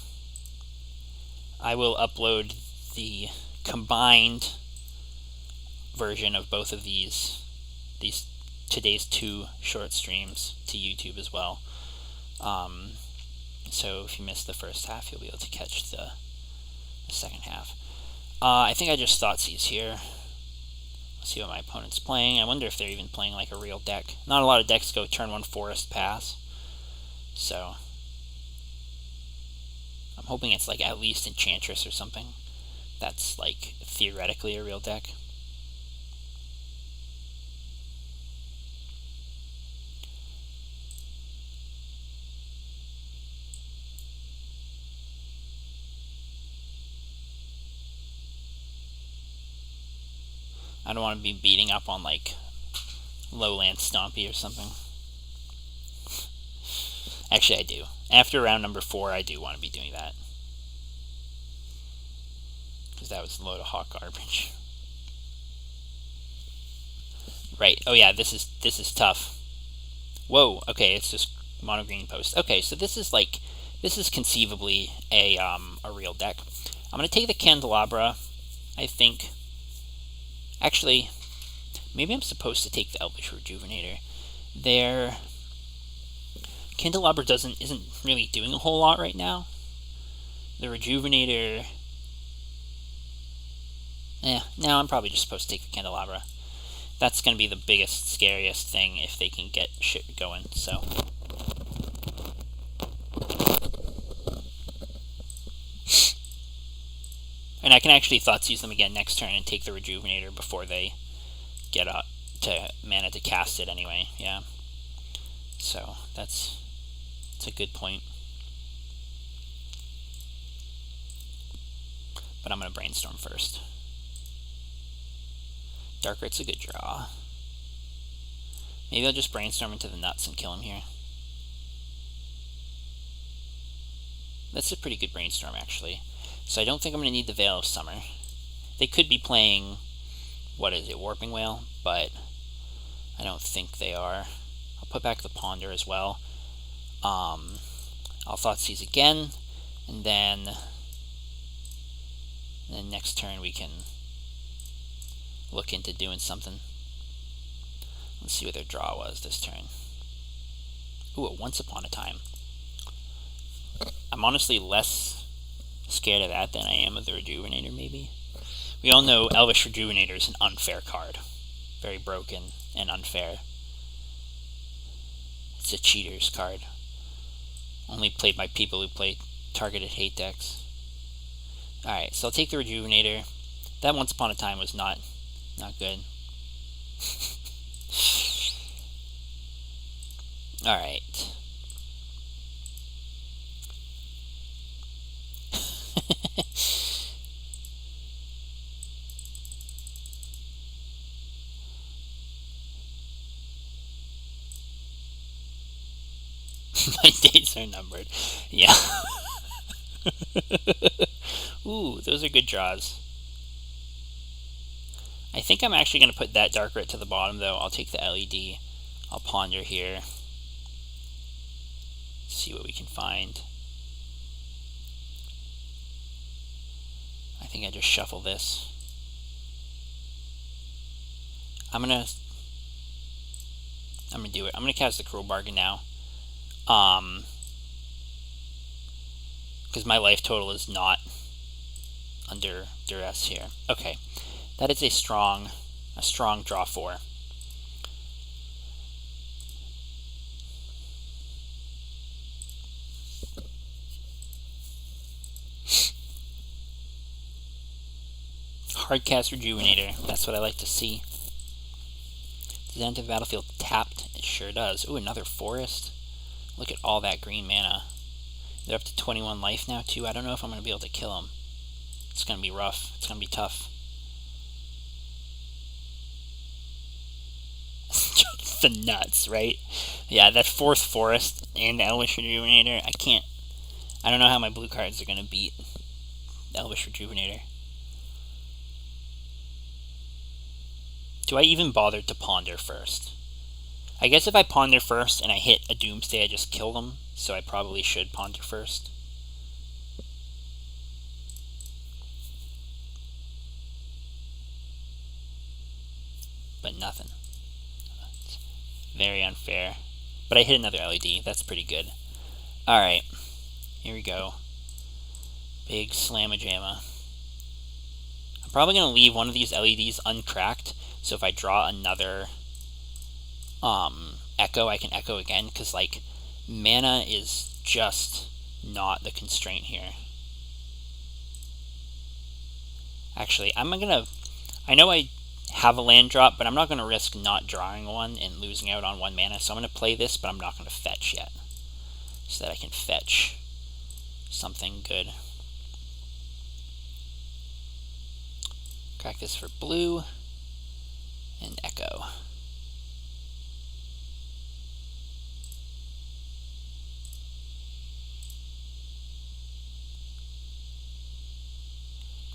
I will upload the combined version of both of these today's 2 short streams to YouTube as well. So if you missed the first half, you'll be able to catch the second half. I think I just Thoughtseize here. See what my opponent's playing. I wonder if they're even playing like a real deck. Not a lot of decks go turn 1 Forest Pass. So I'm hoping it's like at least Enchantress or something. That's like theoretically a real deck. I don't want to be beating up on like Lowland Stompy or something. Actually, I do. After round number 4, I do want to be doing that. Because that was a load of hot garbage. Right. Oh yeah, this is tough. Whoa. Okay, it's just mono green post. Okay, so this is conceivably a real deck. I'm gonna take the Candelabra. I think. Actually, maybe I'm supposed to take the Elvish Rejuvenator. Candelabra isn't really doing a whole lot right now. The Rejuvenator. No, I'm probably just supposed to take the Candelabra. That's going to be the biggest, scariest thing if they can get shit going, so. And I can actually Thoughtseize them again next turn and take the Rejuvenator before they get up to mana to cast it anyway, yeah. So, that's a good point. But I'm going to Brainstorm first. Darkright's a good draw. Maybe I'll just Brainstorm into the nuts and kill him here. That's a pretty good Brainstorm, actually. So I don't think I'm going to need the Veil of Summer. They could be playing what is it, Warping Whale, but I don't think they are. I'll put back the Ponder as well. I'll Thoughtseize again, and then next turn we can look into doing something. Let's see what their draw was this turn. Ooh, a Once Upon a Time. I'm honestly less scared of that than I am of the Rejuvenator, maybe. We all know Elvish Rejuvenator is an unfair card. Very broken and unfair. It's a cheater's card. Only played by people who play targeted hate decks. Alright, so I'll take the Rejuvenator. That Once Upon a Time was not good. Alright. My days are numbered. Yeah. Ooh, those are good draws. I think I'm actually going to put that Dark Ret to the bottom, though. I'll take the LED. I'll Ponder here. See what we can find. I think I just shuffle this. I'm gonna do it. I'm gonna cast the Cruel Bargain now. Because my life total is not under duress here. Okay. That is a strong draw 4. Hardcast Rejuvenator. That's what I like to see. Does it enter the battlefield tapped? It sure does. Ooh, another Forest. Look at all that green mana. They're up to 21 life now, too. I don't know if I'm going to be able to kill them. It's going to be rough. It's going to be tough. The nuts, right? Yeah, that 4th Forest and Elvish Rejuvenator. I don't know how my blue cards are going to beat Elvish Rejuvenator. Do I even bother to Ponder first? I guess if I Ponder first and I hit a Doomsday, I just kill them. So I probably should Ponder first. But nothing. It's very unfair. But I hit another LED. That's pretty good. Alright. Here we go. Big Slamma-Jamma. I'm probably going to leave one of these LEDs uncracked. So if I draw another Echo, I can Echo again. Because, like, mana is just not the constraint here. Actually, I know I have a land drop, but I'm not going to risk not drawing one and losing out on 1 mana. So I'm going to play this, but I'm not going to fetch yet. So that I can fetch something good. Crack this for blue. And Echo.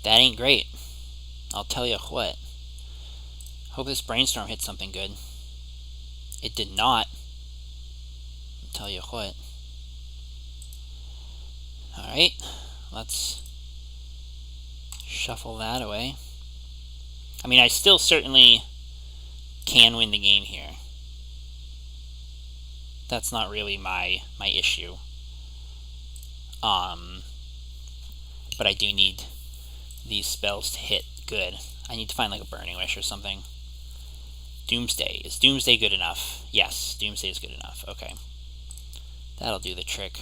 That ain't great. I'll tell you what. Hope this Brainstorm hits something good. It did not. I'll tell you what. Alright. Let's shuffle that away. I mean, I still certainly can win the game here. That's not really my issue. But I do need these spells to hit good. I need to find like a Burning Wish or something. Doomsday. Is Doomsday good enough? Yes, Doomsday is good enough. Okay. That'll do the trick.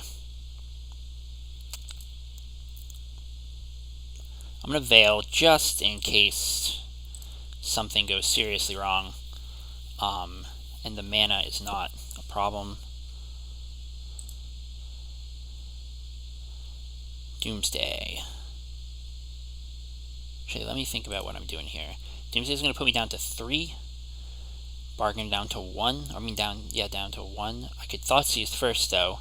I'm going to Veil just in case something goes seriously wrong. And the mana is not a problem. Doomsday. Actually, let me think about what I'm doing here. Doomsday is going to put me down to 3. Bargain down to 1. I mean, down to 1. I could Thoughtseize first, though.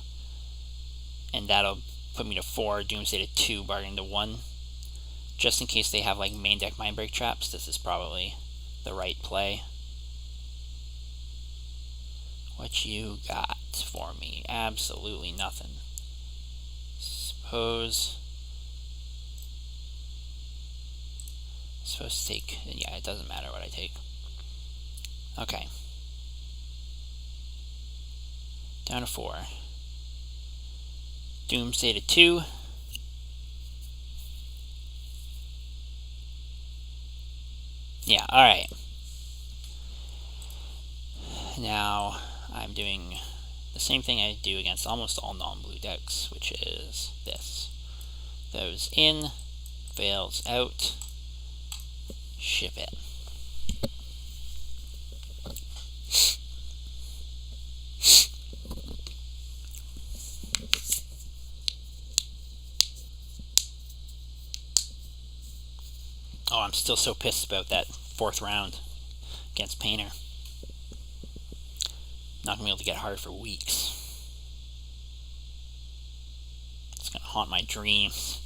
And that'll put me to 4. Doomsday to 2. Bargain to 1. Just in case they have, like, main deck Mindbreak traps, this is probably the right play. What you got for me? Absolutely nothing. Suppose to take, yeah, it doesn't matter what I take. Okay. Down to 4. Doomsday to 2. Yeah, alright. Now, I'm doing the same thing I do against almost all non-blue decks, which is this. Those in, Veils out, ship it. Oh, I'm still so pissed about that 4th round against Painter. Not gonna be able to get hard for weeks. It's gonna haunt my dreams.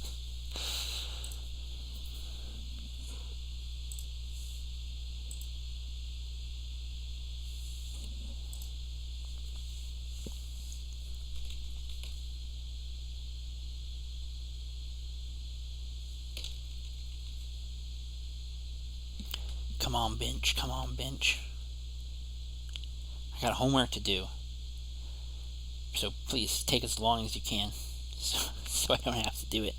Come on, bench. Come on, bench. I got homework to do. So please, take as long as you can. So I don't have to do it.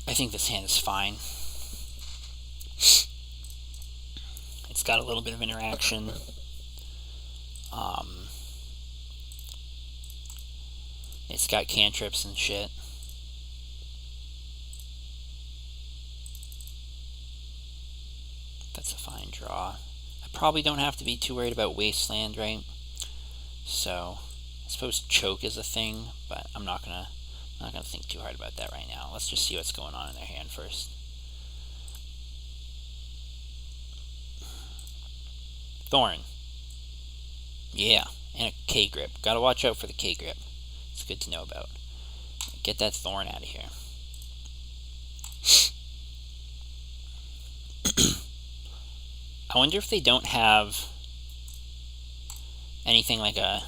I think this hand is fine. It's got a little bit of interaction. It's got cantrips and shit. That's a fine draw. I probably don't have to be too worried about Wasteland, right? So, I suppose choke is a thing, but I'm not gonna think too hard about that right now. Let's just see what's going on in their hand first. Thorn. Yeah, and a K-grip. Gotta watch out for the K-grip. It's good to know about. Get that Thorn out of here. I wonder if they don't have anything like a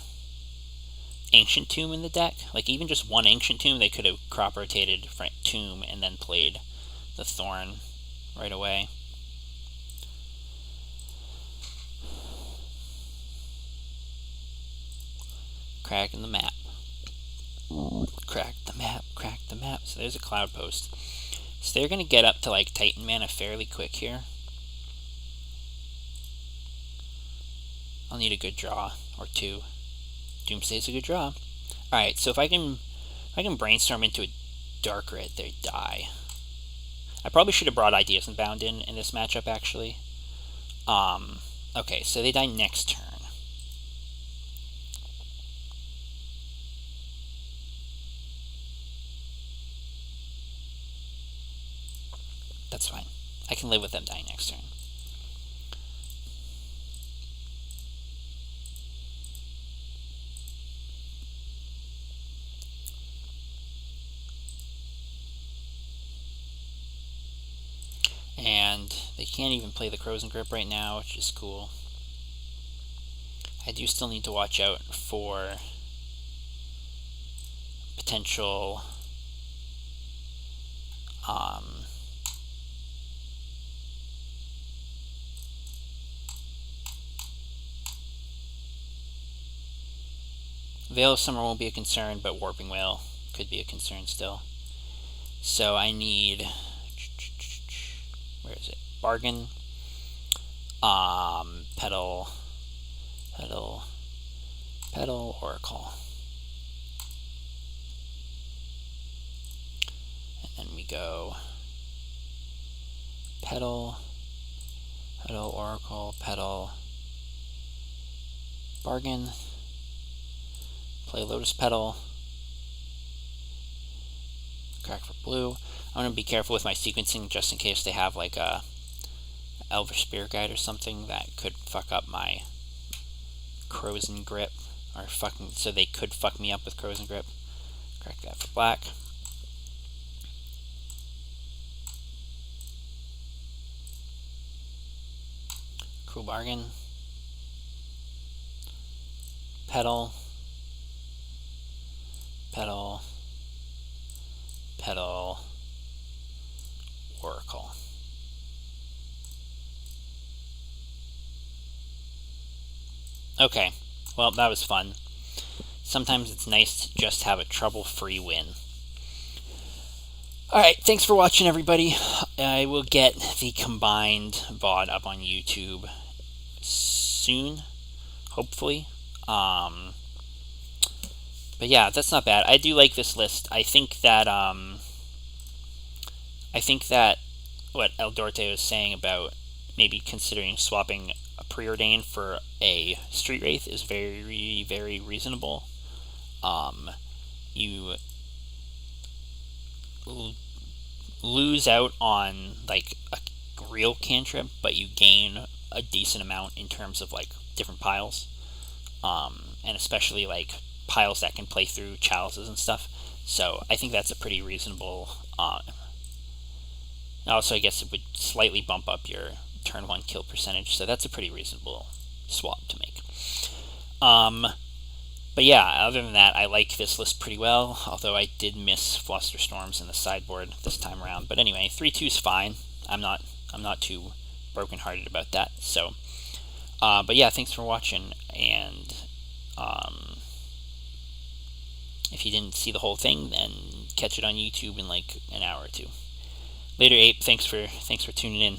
Ancient Tomb in the deck. Like even just one Ancient Tomb, they could have crop rotated Tomb and then played the Thorn right away. Cracking the map. Crack the map, crack the map. So there's a Cloud Post. So they're going to get up to like Titan mana fairly quick here. I'll need a good draw or two. Doomsday's a good draw. Alright, so if I can brainstorm into a Dark Red, they die. I probably should have brought Ideas Unbound in this matchup, actually. Okay, so they die next turn. That's fine. I can live with them dying next turn. And they can't even play the Crows and Grip right now, which is cool. I do still need to watch out for potential Veil of Summer won't be a concern, but Warping Wail could be a concern still. So I need, where is it? Bargain, Petal, Oracle. And then we go Petal, Oracle, Petal, Bargain, play Lotus Petal, Crack for blue. I'm going to be careful with my sequencing just in case they have like a Elvish Spear Guide or something that could fuck up my Krosan Grip, or so they could fuck me up with Krosan Grip. Crack that for black. Cruel Bargain. Petal. Petal. Petal. Oracle. Okay, well, that was fun. Sometimes it's nice to just have a trouble-free win. Alright, thanks for watching, everybody. I will get the combined VOD up on YouTube soon, hopefully. But yeah, that's not bad. I do like this list. I think that what Eldorte was saying about maybe considering swapping a Preordain for a Street Wraith is very, very reasonable. You lose out on like a real cantrip, but you gain a decent amount in terms of like different piles, and especially like piles that can play through chalices and stuff. So I think that's a pretty reasonable. Also, I guess it would slightly bump up your turn 1 kill percentage, so that's a pretty reasonable swap to make. But yeah, other than that, I like this list pretty well, although I did miss Flusterstorms in the sideboard this time around. But anyway, 3-2 is fine. I'm not too brokenhearted about that. So, but yeah, thanks for watching, and if you didn't see the whole thing, then catch it on YouTube in like an hour or two. Later, Ape. Thanks for tuning in.